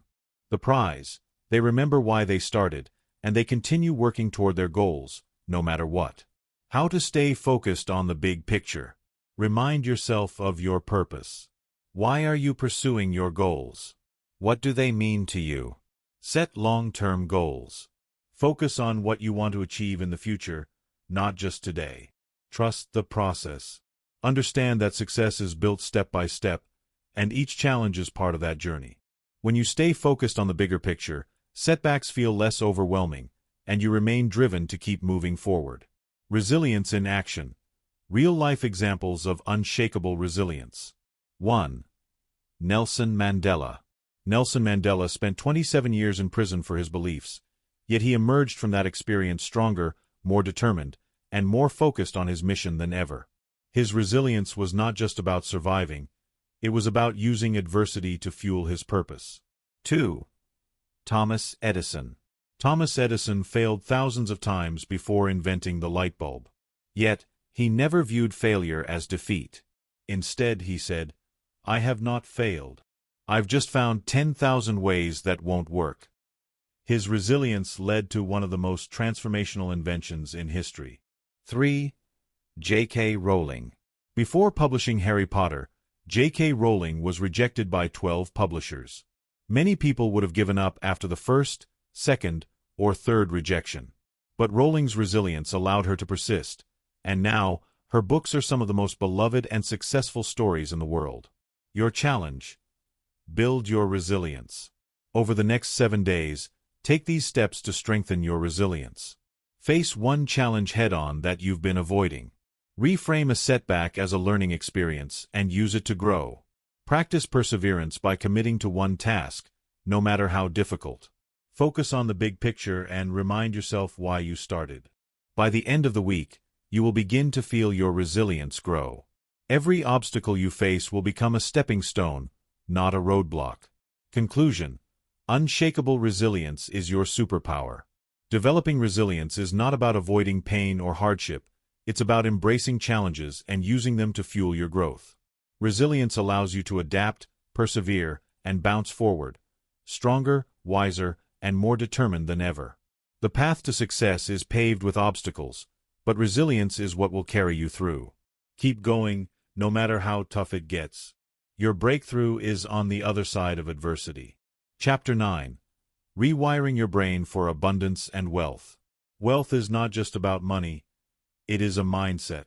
the prize. They remember why they started, and they continue working toward their goals, no matter what. How to stay focused on the big picture. Remind yourself of your purpose. Why are you pursuing your goals? What do they mean to you? Set long-term goals. Focus on what you want to achieve in the future, not just today. Trust the process. Understand that success is built step by step, and each challenge is part of that journey. When you stay focused on the bigger picture, setbacks feel less overwhelming, and you remain driven to keep moving forward. Resilience in action. Real-life examples of unshakable resilience. 1. Nelson Mandela. Nelson Mandela spent 27 years in prison for his beliefs, yet he emerged from that experience stronger, more determined, and more focused on his mission than ever. His resilience was not just about surviving, it was about using adversity to fuel his purpose. 2. Thomas Edison. Thomas Edison failed thousands of times before inventing the light bulb. Yet, he never viewed failure as defeat. Instead, he said, "I have not failed. I've just found 10,000 ways that won't work." His resilience led to one of the most transformational inventions in history. 3. J.K. Rowling. Before publishing Harry Potter, J.K. Rowling was rejected by 12 publishers. Many people would have given up after the first, second, or third rejection. But Rowling's resilience allowed her to persist, and now her books are some of the most beloved and successful stories in the world. Your challenge: build your resilience. Over the next 7 days, take these steps to strengthen your resilience. Face one challenge head-on that you've been avoiding. Reframe a setback as a learning experience and use it to grow. Practice perseverance by committing to one task, no matter how difficult. Focus on the big picture and remind yourself why you started. By the end of the week, you will begin to feel your resilience grow. Every obstacle you face will become a stepping stone, not a roadblock. Conclusion: unshakable resilience is your superpower. Developing resilience is not about avoiding pain or hardship. It's about embracing challenges and using them to fuel your growth. Resilience allows you to adapt, persevere, and bounce forward, stronger, wiser, and more determined than ever. The path to success is paved with obstacles, but resilience is what will carry you through. Keep going, no matter how tough it gets. Your breakthrough is on the other side of adversity. Chapter 9. Rewiring your brain for abundance and wealth. Wealth is not just about money, it is a mindset.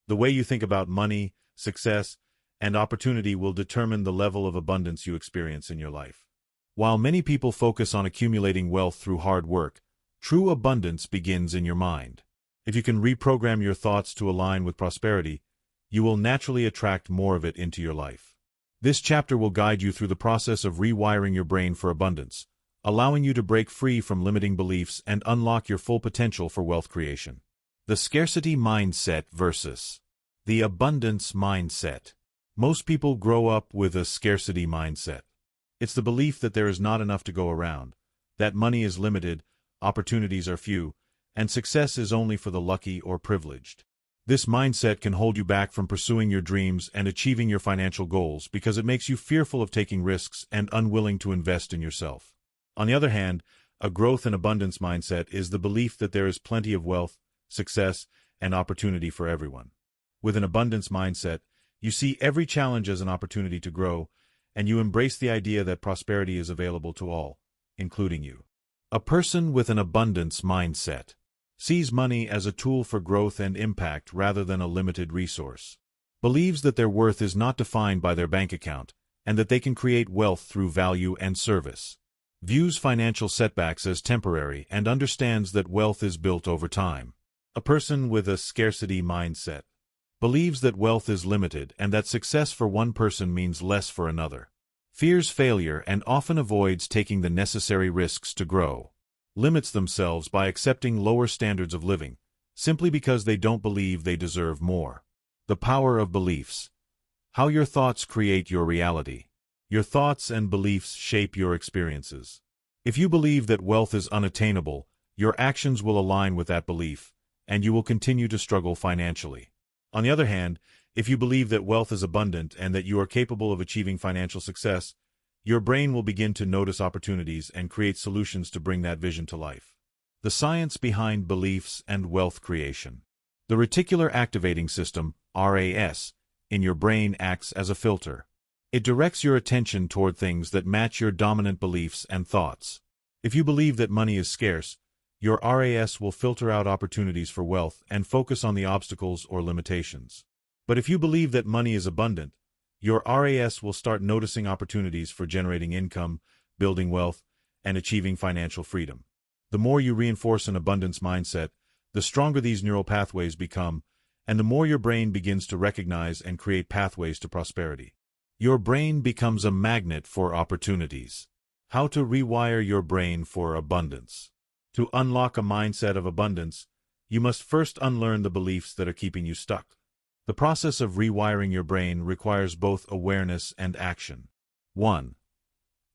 The way you think about money, success, and opportunity will determine the level of abundance you experience in your life. While many people focus on accumulating wealth through hard work, true abundance begins in your mind. If you can reprogram your thoughts to align with prosperity, you will naturally attract more of it into your life. This chapter will guide you through the process of rewiring your brain for abundance, allowing you to break free from limiting beliefs and unlock your full potential for wealth creation. The scarcity mindset versus the abundance mindset. Most people grow up with a scarcity mindset. It's the belief that there is not enough to go around, that money is limited, opportunities are few, and success is only for the lucky or privileged. This mindset can hold you back from pursuing your dreams and achieving your financial goals because it makes you fearful of taking risks and unwilling to invest in yourself. On the other hand, a growth and abundance mindset is the belief that there is plenty of wealth, success, and opportunity for everyone. With an abundance mindset, you see every challenge as an opportunity to grow, and you embrace the idea that prosperity is available to all, including you. A person with an abundance mindset sees money as a tool for growth and impact rather than a limited resource, believes that their worth is not defined by their bank account, and that they can create wealth through value and service, views financial setbacks as temporary, and understands that wealth is built over time. A person with a scarcity mindset believes that wealth is limited and that success for one person means less for another, fears failure and often avoids taking the necessary risks to grow, limits themselves by accepting lower standards of living, simply because they don't believe they deserve more. The power of beliefs. How your thoughts create your reality. Your thoughts and beliefs shape your experiences. If you believe that wealth is unattainable, your actions will align with that belief, and you will continue to struggle financially. On the other hand, if you believe that wealth is abundant and that you are capable of achieving financial success, your brain will begin to notice opportunities and create solutions to bring that vision to life. The science behind beliefs and wealth creation. The reticular activating system, RAS, in your brain acts as a filter. It directs your attention toward things that match your dominant beliefs and thoughts. If you believe that money is scarce, your RAS will filter out opportunities for wealth and focus on the obstacles or limitations. But if you believe that money is abundant, your RAS will start noticing opportunities for generating income, building wealth, and achieving financial freedom. The more you reinforce an abundance mindset, the stronger these neural pathways become, and the more your brain begins to recognize and create pathways to prosperity. Your brain becomes a magnet for opportunities. How to rewire your brain for abundance. To unlock a mindset of abundance, you must first unlearn the beliefs that are keeping you stuck. The process of rewiring your brain requires both awareness and action. 1.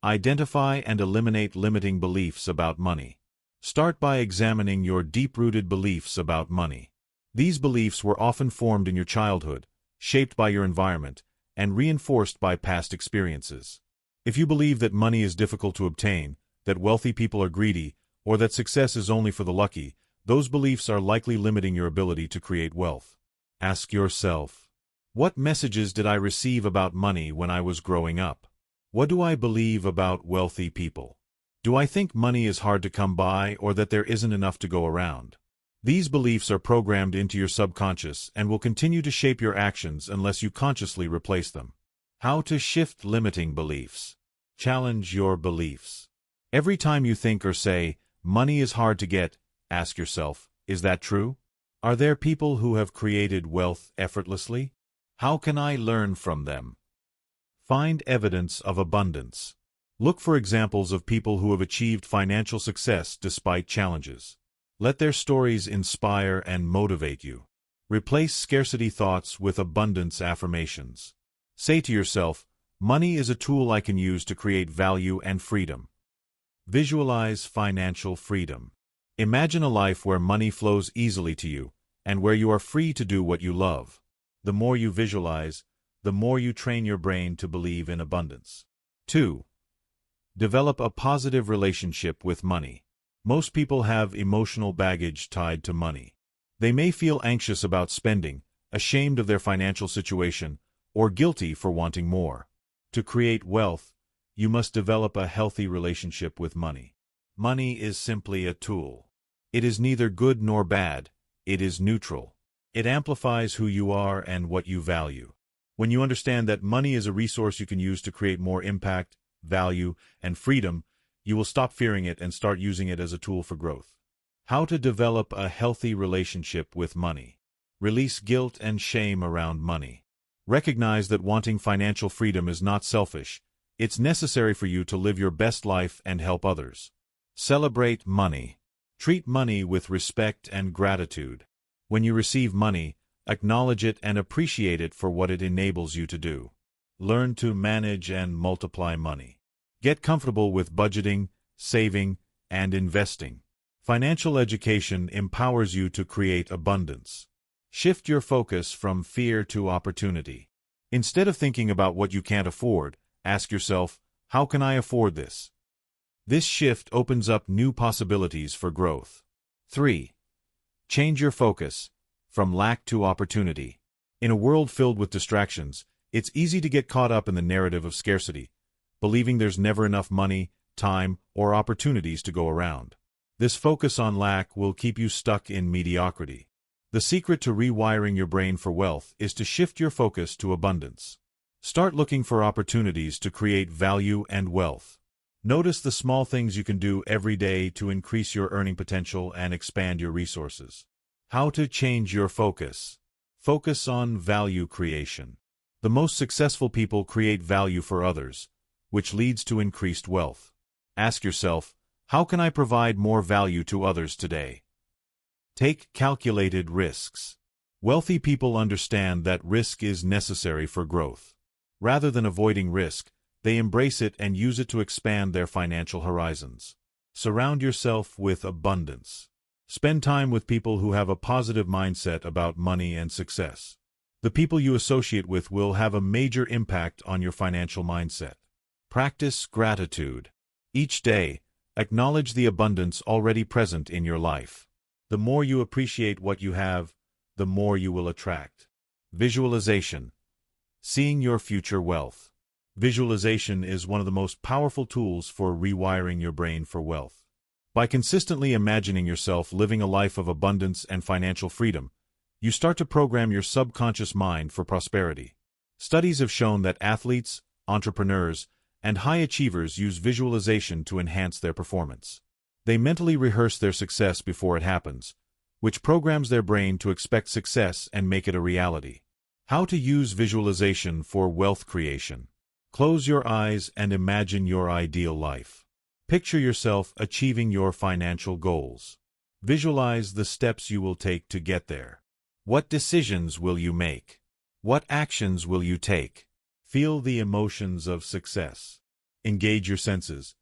Identify and eliminate limiting beliefs about money. Start by examining your deep-rooted beliefs about money. These beliefs were often formed in your childhood, shaped by your environment, and reinforced by past experiences. If you believe that money is difficult to obtain, that wealthy people are greedy, or that success is only for the lucky, those beliefs are likely limiting your ability to create wealth. Ask yourself, what messages did I receive about money when I was growing up? What do I believe about wealthy people? Do I think money is hard to come by or that there isn't enough to go around? These beliefs are programmed into your subconscious and will continue to shape your actions unless you consciously replace them. How to shift limiting beliefs. Challenge your beliefs. Every time you think or say, money is hard to get, ask yourself, is that true? Are there people who have created wealth effortlessly? How can I learn from them? Find evidence of abundance. Look for examples of people who have achieved financial success despite challenges. Let their stories inspire and motivate you. Replace scarcity thoughts with abundance affirmations. Say to yourself, money is a tool I can use to create value and freedom. Visualize financial freedom. Imagine a life where money flows easily to you, and where you are free to do what you love. The more you visualize, the more you train your brain to believe in abundance. 2. Develop a positive relationship with money. Most people have emotional baggage tied to money. They may feel anxious about spending, ashamed of their financial situation, or guilty for wanting more. To create wealth, you must develop a healthy relationship with money. Money is simply a tool. It is neither good nor bad, it is neutral. It amplifies who you are and what you value. When you understand that money is a resource you can use to create more impact, value, and freedom, you will stop fearing it and start using it as a tool for growth. How to develop a healthy relationship with money. Release guilt and shame around money. Recognize that wanting financial freedom is not selfish. It's necessary for you to live your best life and help others. Celebrate money. Treat money with respect and gratitude. When you receive money, acknowledge it and appreciate it for what it enables you to do. Learn to manage and multiply money. Get comfortable with budgeting, saving, and investing. Financial education empowers you to create abundance. Shift your focus from fear to opportunity. Instead of thinking about what you can't afford, ask yourself, how can I afford this? This shift opens up new possibilities for growth. 3. Change your focus from lack to opportunity. In a world filled with distractions, it's easy to get caught up in the narrative of scarcity, believing there's never enough money, time, or opportunities to go around. This focus on lack will keep you stuck in mediocrity. The secret to rewiring your brain for wealth is to shift your focus to abundance. Start looking for opportunities to create value and wealth. Notice the small things you can do every day to increase your earning potential and expand your resources. How to change your focus. Focus on value creation. The most successful people create value for others, which leads to increased wealth. Ask yourself, how can I provide more value to others today? Take calculated risks. Wealthy people understand that risk is necessary for growth. Rather than avoiding risk, they embrace it and use it to expand their financial horizons. Surround yourself with abundance. Spend time with people who have a positive mindset about money and success. The people you associate with will have a major impact on your financial mindset. Practice gratitude. Each day, acknowledge the abundance already present in your life. The more you appreciate what you have, the more you will attract. Visualization. Seeing your future wealth. Visualization is one of the most powerful tools for rewiring your brain for wealth. By consistently imagining yourself living a life of abundance and financial freedom, you start to program your subconscious mind for prosperity. Studies have shown that athletes, entrepreneurs, and high achievers use visualization to enhance their performance. They mentally rehearse their success before it happens, which programs their brain to expect success and make it a reality. How to use visualization for wealth creation. Close your eyes and imagine your ideal life. Picture yourself achieving your financial goals. Visualize the steps you will take to get there. What decisions will you make? What actions will you take? Feel the emotions of success. Engage your senses.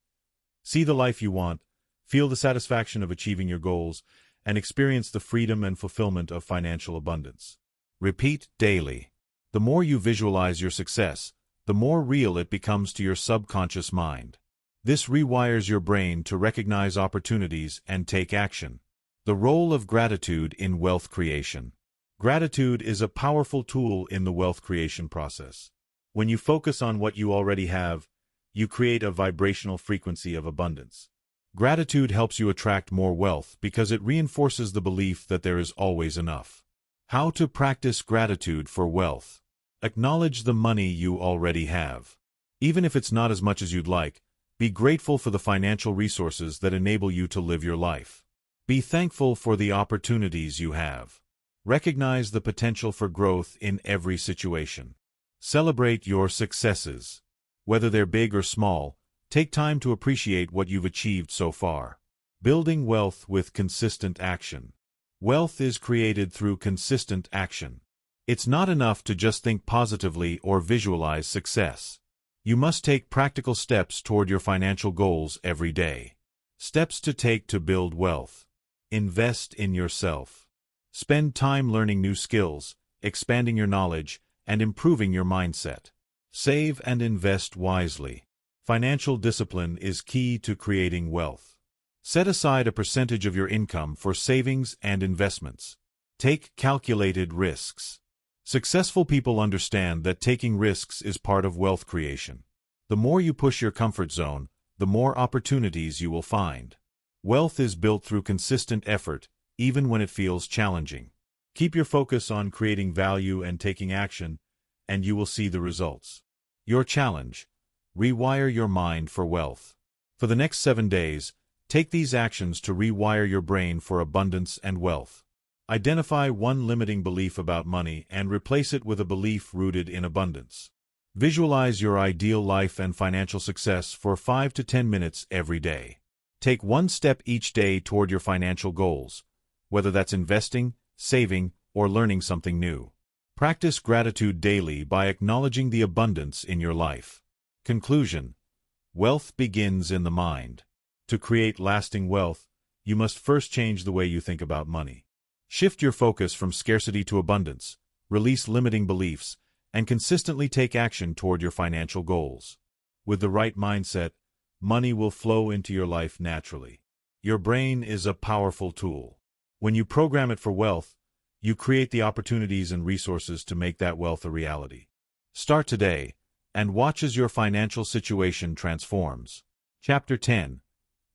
See the life you want, feel the satisfaction of achieving your goals, and experience the freedom and fulfillment of financial abundance. Repeat daily. The more you visualize your success, the more real it becomes to your subconscious mind. This rewires your brain to recognize opportunities and take action. The role of gratitude in wealth creation. Gratitude is a powerful tool in the wealth creation process. When you focus on what you already have, you create a vibrational frequency of abundance. Gratitude helps you attract more wealth because it reinforces the belief that there is always enough. How to practice gratitude for wealth. Acknowledge the money you already have. Even if it's not as much as you'd like, be grateful for the financial resources that enable you to live your life. Be thankful for the opportunities you have. Recognize the potential for growth in every situation. Celebrate your successes. Whether they're big or small, take time to appreciate what you've achieved so far. Building wealth with consistent action. Wealth is created through consistent action. It's not enough to just think positively or visualize success. You must take practical steps toward your financial goals every day. Steps to take to build wealth. Invest in yourself. Spend time learning new skills, expanding your knowledge, and improving your mindset. Save and invest wisely. Financial discipline is key to creating wealth. Set aside a percentage of your income for savings and investments. Take calculated risks. Successful people understand that taking risks is part of wealth creation. The more you push your comfort zone, the more opportunities you will find. Wealth is built through consistent effort, even when it feels challenging. Keep your focus on creating value and taking action, and you will see the results. Your challenge: rewire your mind for wealth. For the next 7 days, take these actions to rewire your brain for abundance and wealth. Identify one limiting belief about money and replace it with a belief rooted in abundance. Visualize your ideal life and financial success for 5 to 10 minutes every day. Take one step each day toward your financial goals, whether that's investing, saving, or learning something new. Practice gratitude daily by acknowledging the abundance in your life. Conclusion: wealth begins in the mind. To create lasting wealth, you must first change the way you think about money. Shift your focus from scarcity to abundance, release limiting beliefs, and consistently take action toward your financial goals. With the right mindset, money will flow into your life naturally. Your brain is a powerful tool. When you program it for wealth, you create the opportunities and resources to make that wealth a reality. Start today, and watch as your financial situation transforms. Chapter 10.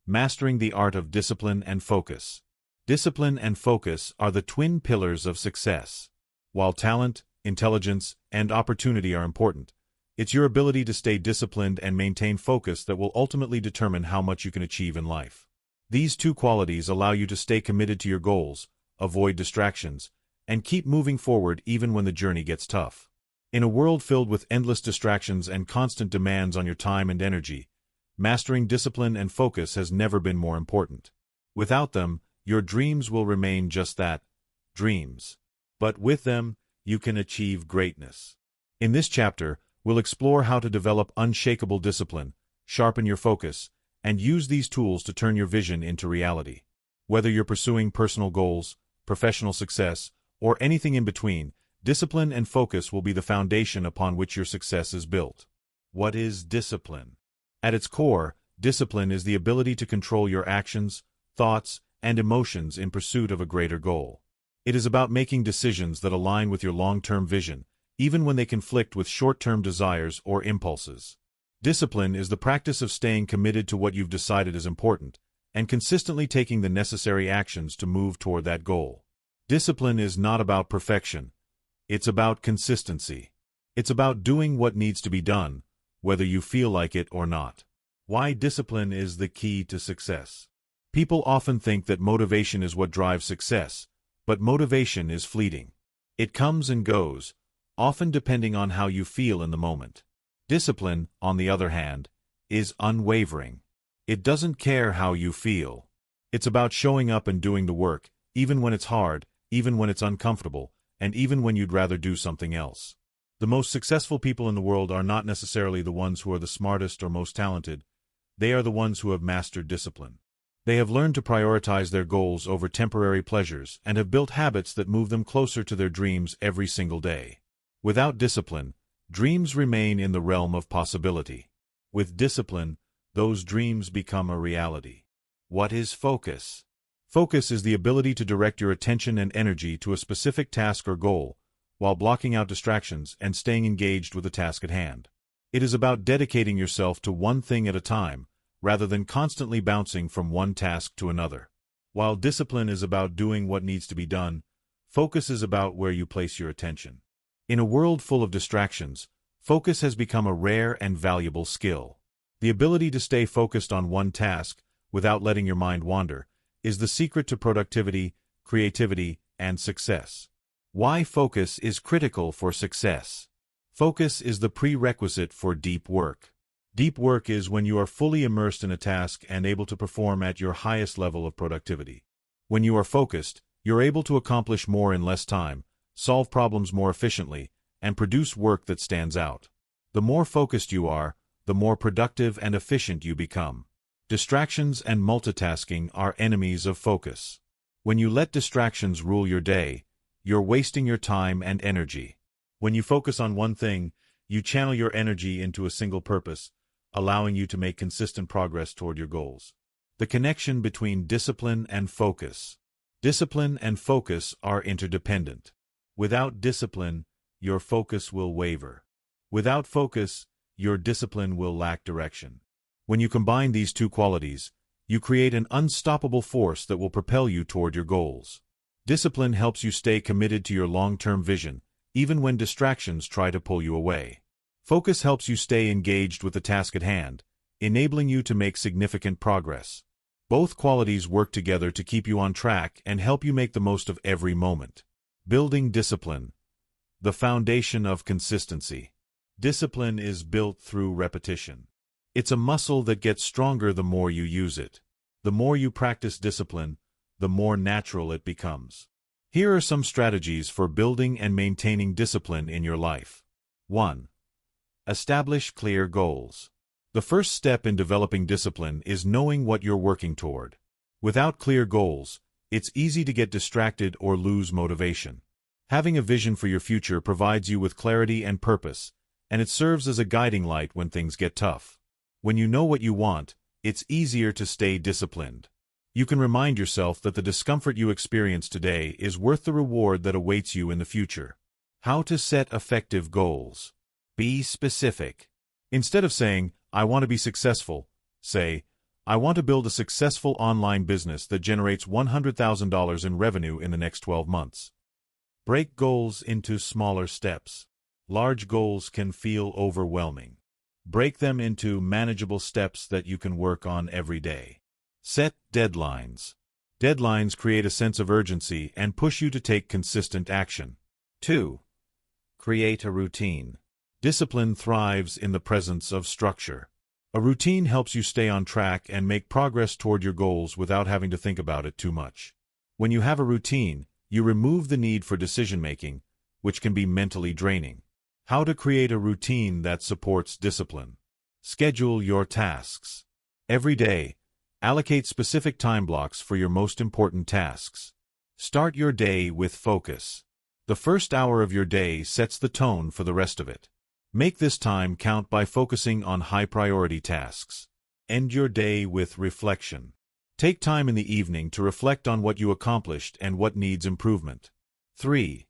Mastering the Art of Discipline and Focus. Discipline and focus are the twin pillars of success. While talent, intelligence, and opportunity are important, it's your ability to stay disciplined and maintain focus that will ultimately determine how much you can achieve in life. These two qualities allow you to stay committed to your goals, avoid distractions, and keep moving forward even when the journey gets tough. In a world filled with endless distractions and constant demands on your time and energy, mastering discipline and focus has never been more important. Without them, your dreams will remain just that, dreams. But with them, you can achieve greatness. In this chapter, we'll explore how to develop unshakable discipline, sharpen your focus, and use these tools to turn your vision into reality. Whether you're pursuing personal goals, professional success, or anything in between, discipline and focus will be the foundation upon which your success is built. What is discipline? At its core, discipline is the ability to control your actions, thoughts, and emotions in pursuit of a greater goal. It is about making decisions that align with your long-term vision, even when they conflict with short-term desires or impulses. Discipline is the practice of staying committed to what you've decided is important, and consistently taking the necessary actions to move toward that goal. Discipline is not about perfection. It's about consistency. It's about doing what needs to be done, whether you feel like it or not. Why discipline is the key to success. People often think that motivation is what drives success, but motivation is fleeting. It comes and goes, often depending on how you feel in the moment. Discipline, on the other hand, is unwavering. It doesn't care how you feel. It's about showing up and doing the work, even when it's hard, even when it's uncomfortable, and even when you'd rather do something else. The most successful people in the world are not necessarily the ones who are the smartest or most talented. They are the ones who have mastered discipline. They have learned to prioritize their goals over temporary pleasures and have built habits that move them closer to their dreams every single day. Without discipline, dreams remain in the realm of possibility. With discipline, those dreams become a reality. What is focus? Focus is the ability to direct your attention and energy to a specific task or goal, while blocking out distractions and staying engaged with the task at hand. It is about dedicating yourself to one thing at a time, rather than constantly bouncing from one task to another. While discipline is about doing what needs to be done, focus is about where you place your attention. In a world full of distractions, focus has become a rare and valuable skill. The ability to stay focused on one task, without letting your mind wander, is the secret to productivity, creativity, and success. Why focus is critical for success. Focus is the prerequisite for deep work. Deep work is when you are fully immersed in a task and able to perform at your highest level of productivity. When you are focused, you're able to accomplish more in less time, solve problems more efficiently, and produce work that stands out. The more focused you are, the more productive and efficient you become. Distractions and multitasking are enemies of focus. When you let distractions rule your day, you're wasting your time and energy. When you focus on one thing, you channel your energy into a single purpose, allowing you to make consistent progress toward your goals. The connection between discipline and focus. Discipline and focus are interdependent. Without discipline, your focus will waver. Without focus, your discipline will lack direction. When you combine these two qualities, you create an unstoppable force that will propel you toward your goals. Discipline helps you stay committed to your long-term vision, even when distractions try to pull you away. Focus helps you stay engaged with the task at hand, enabling you to make significant progress. Both qualities work together to keep you on track and help you make the most of every moment. Building discipline. The foundation of consistency. Discipline is built through repetition. It's a muscle that gets stronger the more you use it. The more you practice discipline, the more natural it becomes. Here are some strategies for building and maintaining discipline in your life. 1. Establish clear goals. The first step in developing discipline is knowing what you're working toward. Without clear goals, it's easy to get distracted or lose motivation. Having a vision for your future provides you with clarity and purpose, and it serves as a guiding light when things get tough. When you know what you want, it's easier to stay disciplined. You can remind yourself that the discomfort you experience today is worth the reward that awaits you in the future. How to set effective goals. Be specific. Instead of saying, "I want to be successful," say, "I want to build a successful online business that generates $100,000 in revenue in the next 12 months. Break goals into smaller steps. Large goals can feel overwhelming. Break them into manageable steps that you can work on every day. Set deadlines. Deadlines create a sense of urgency and push you to take consistent action. 2. Create a routine. Discipline thrives in the presence of structure. A routine helps you stay on track and make progress toward your goals without having to think about it too much. When you have a routine, you remove the need for decision-making, which can be mentally draining. How to create a routine that supports discipline. Schedule your tasks. Every day, allocate specific time blocks for your most important tasks. Start your day with focus. The first hour of your day sets the tone for the rest of it. Make this time count by focusing on high-priority tasks. End your day with reflection. Take time in the evening to reflect on what you accomplished and what needs improvement. 3.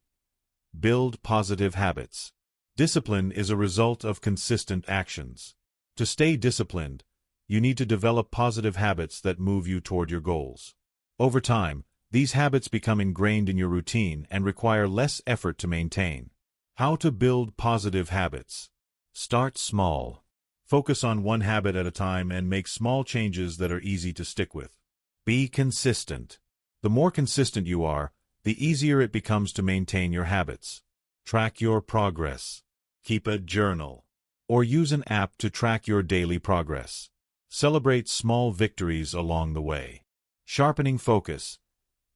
Build positive habits. Discipline is a result of consistent actions. To stay disciplined, you need to develop positive habits that move you toward your goals. Over time, these habits become ingrained in your routine and require less effort to maintain. How to build positive habits. Start small. Focus on one habit at a time and make small changes that are easy to stick with. Be consistent. The more consistent you are, the easier it becomes to maintain your habits. Track your progress. Keep a journal. Or use an app to track your daily progress. Celebrate small victories along the way. Sharpening focus.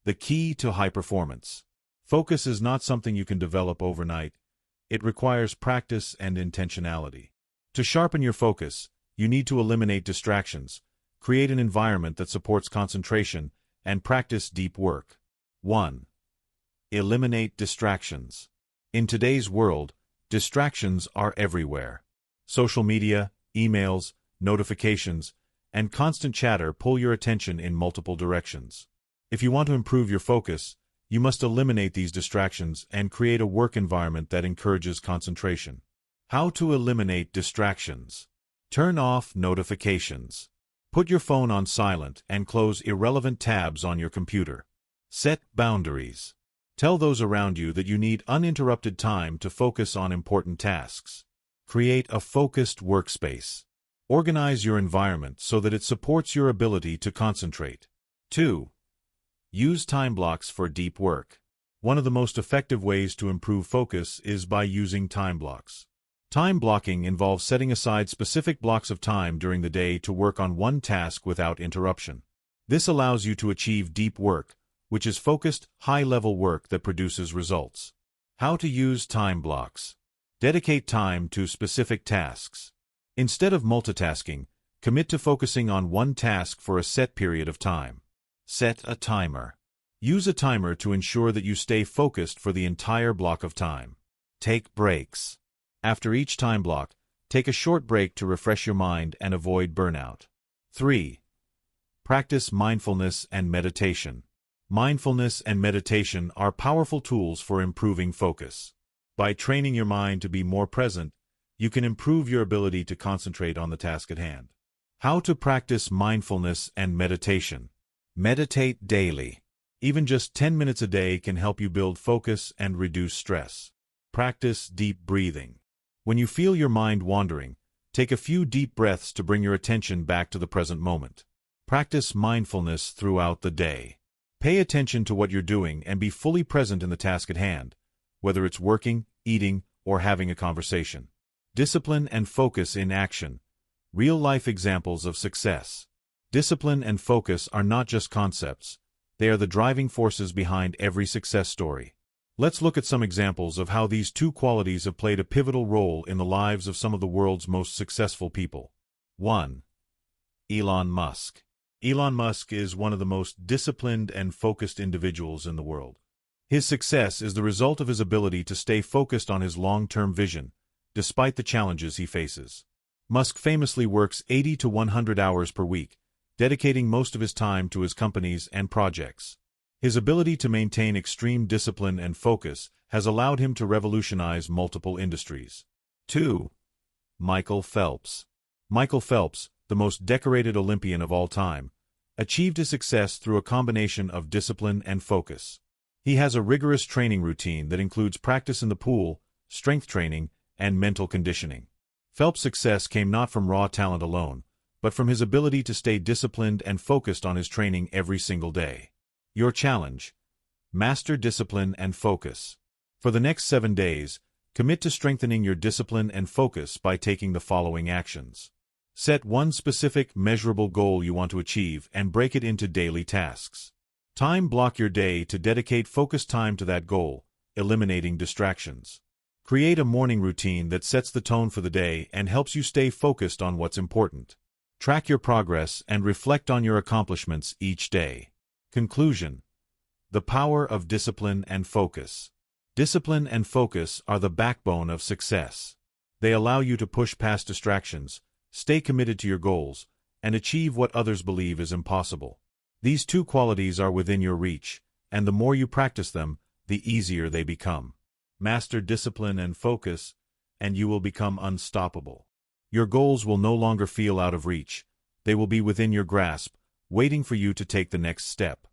The key to high performance. Focus is not something you can develop overnight. It requires practice and intentionality. To sharpen your focus, you need to eliminate distractions, create an environment that supports concentration, and practice deep work. 1. Eliminate distractions. In today's world, distractions are everywhere. Social media, emails, notifications, and constant chatter pull your attention in multiple directions. If you want to improve your focus, you must eliminate these distractions and create a work environment that encourages concentration. How to eliminate distractions. Turn off notifications. Put your phone on silent and close irrelevant tabs on your computer. Set boundaries. Tell those around you that you need uninterrupted time to focus on important tasks. Create a focused workspace. Organize your environment so that it supports your ability to concentrate. 2. Use time blocks for deep work. One of the most effective ways to improve focus is by using time blocks. Time blocking involves setting aside specific blocks of time during the day to work on one task without interruption. This allows you to achieve deep work, which is focused, high-level work that produces results. How to use time blocks. Dedicate time to specific tasks. Instead of multitasking, commit to focusing on one task for a set period of time. Set a timer. Use a timer to ensure that you stay focused for the entire block of time. Take breaks. After each time block, take a short break to refresh your mind and avoid burnout. 3. Practice mindfulness and meditation. Mindfulness and meditation are powerful tools for improving focus. By training your mind to be more present, you can improve your ability to concentrate on the task at hand. How to practice mindfulness and meditation. Meditate daily. Even just 10 minutes a day can help you build focus and reduce stress. Practice deep breathing. When you feel your mind wandering, take a few deep breaths to bring your attention back to the present moment. Practice mindfulness throughout the day. Pay attention to what you're doing and be fully present in the task at hand, whether it's working, eating, or having a conversation. Discipline and focus in action. Real-life examples of success. Discipline and focus are not just concepts. They are the driving forces behind every success story. Let's look at some examples of how these two qualities have played a pivotal role in the lives of some of the world's most successful people. 1. Elon Musk. Elon Musk is one of the most disciplined and focused individuals in the world. His success is the result of his ability to stay focused on his long-term vision, despite the challenges he faces. Musk famously works 80 to 100 hours per week, dedicating most of his time to his companies and projects. His ability to maintain extreme discipline and focus has allowed him to revolutionize multiple industries. 2. Michael Phelps. Michael Phelps, the most decorated Olympian of all time, achieved his success through a combination of discipline and focus. He has a rigorous training routine that includes practice in the pool, strength training, and mental conditioning. Phelps' success came not from raw talent alone, but from his ability to stay disciplined and focused on his training every single day. Your challenge: master discipline and focus. For the next 7 days, commit to strengthening your discipline and focus by taking the following actions. Set one specific, measurable goal you want to achieve and break it into daily tasks. Time block your day to dedicate focused time to that goal, eliminating distractions. Create a morning routine that sets the tone for the day and helps you stay focused on what's important. Track your progress and reflect on your accomplishments each day. Conclusion: the power of discipline and focus. Discipline and focus are the backbone of success. They allow you to push past distractions, stay committed to your goals, and achieve what others believe is impossible. These two qualities are within your reach, and the more you practice them, the easier they become. Master discipline and focus, and you will become unstoppable. Your goals will no longer feel out of reach. They will be within your grasp, waiting for you to take the next step.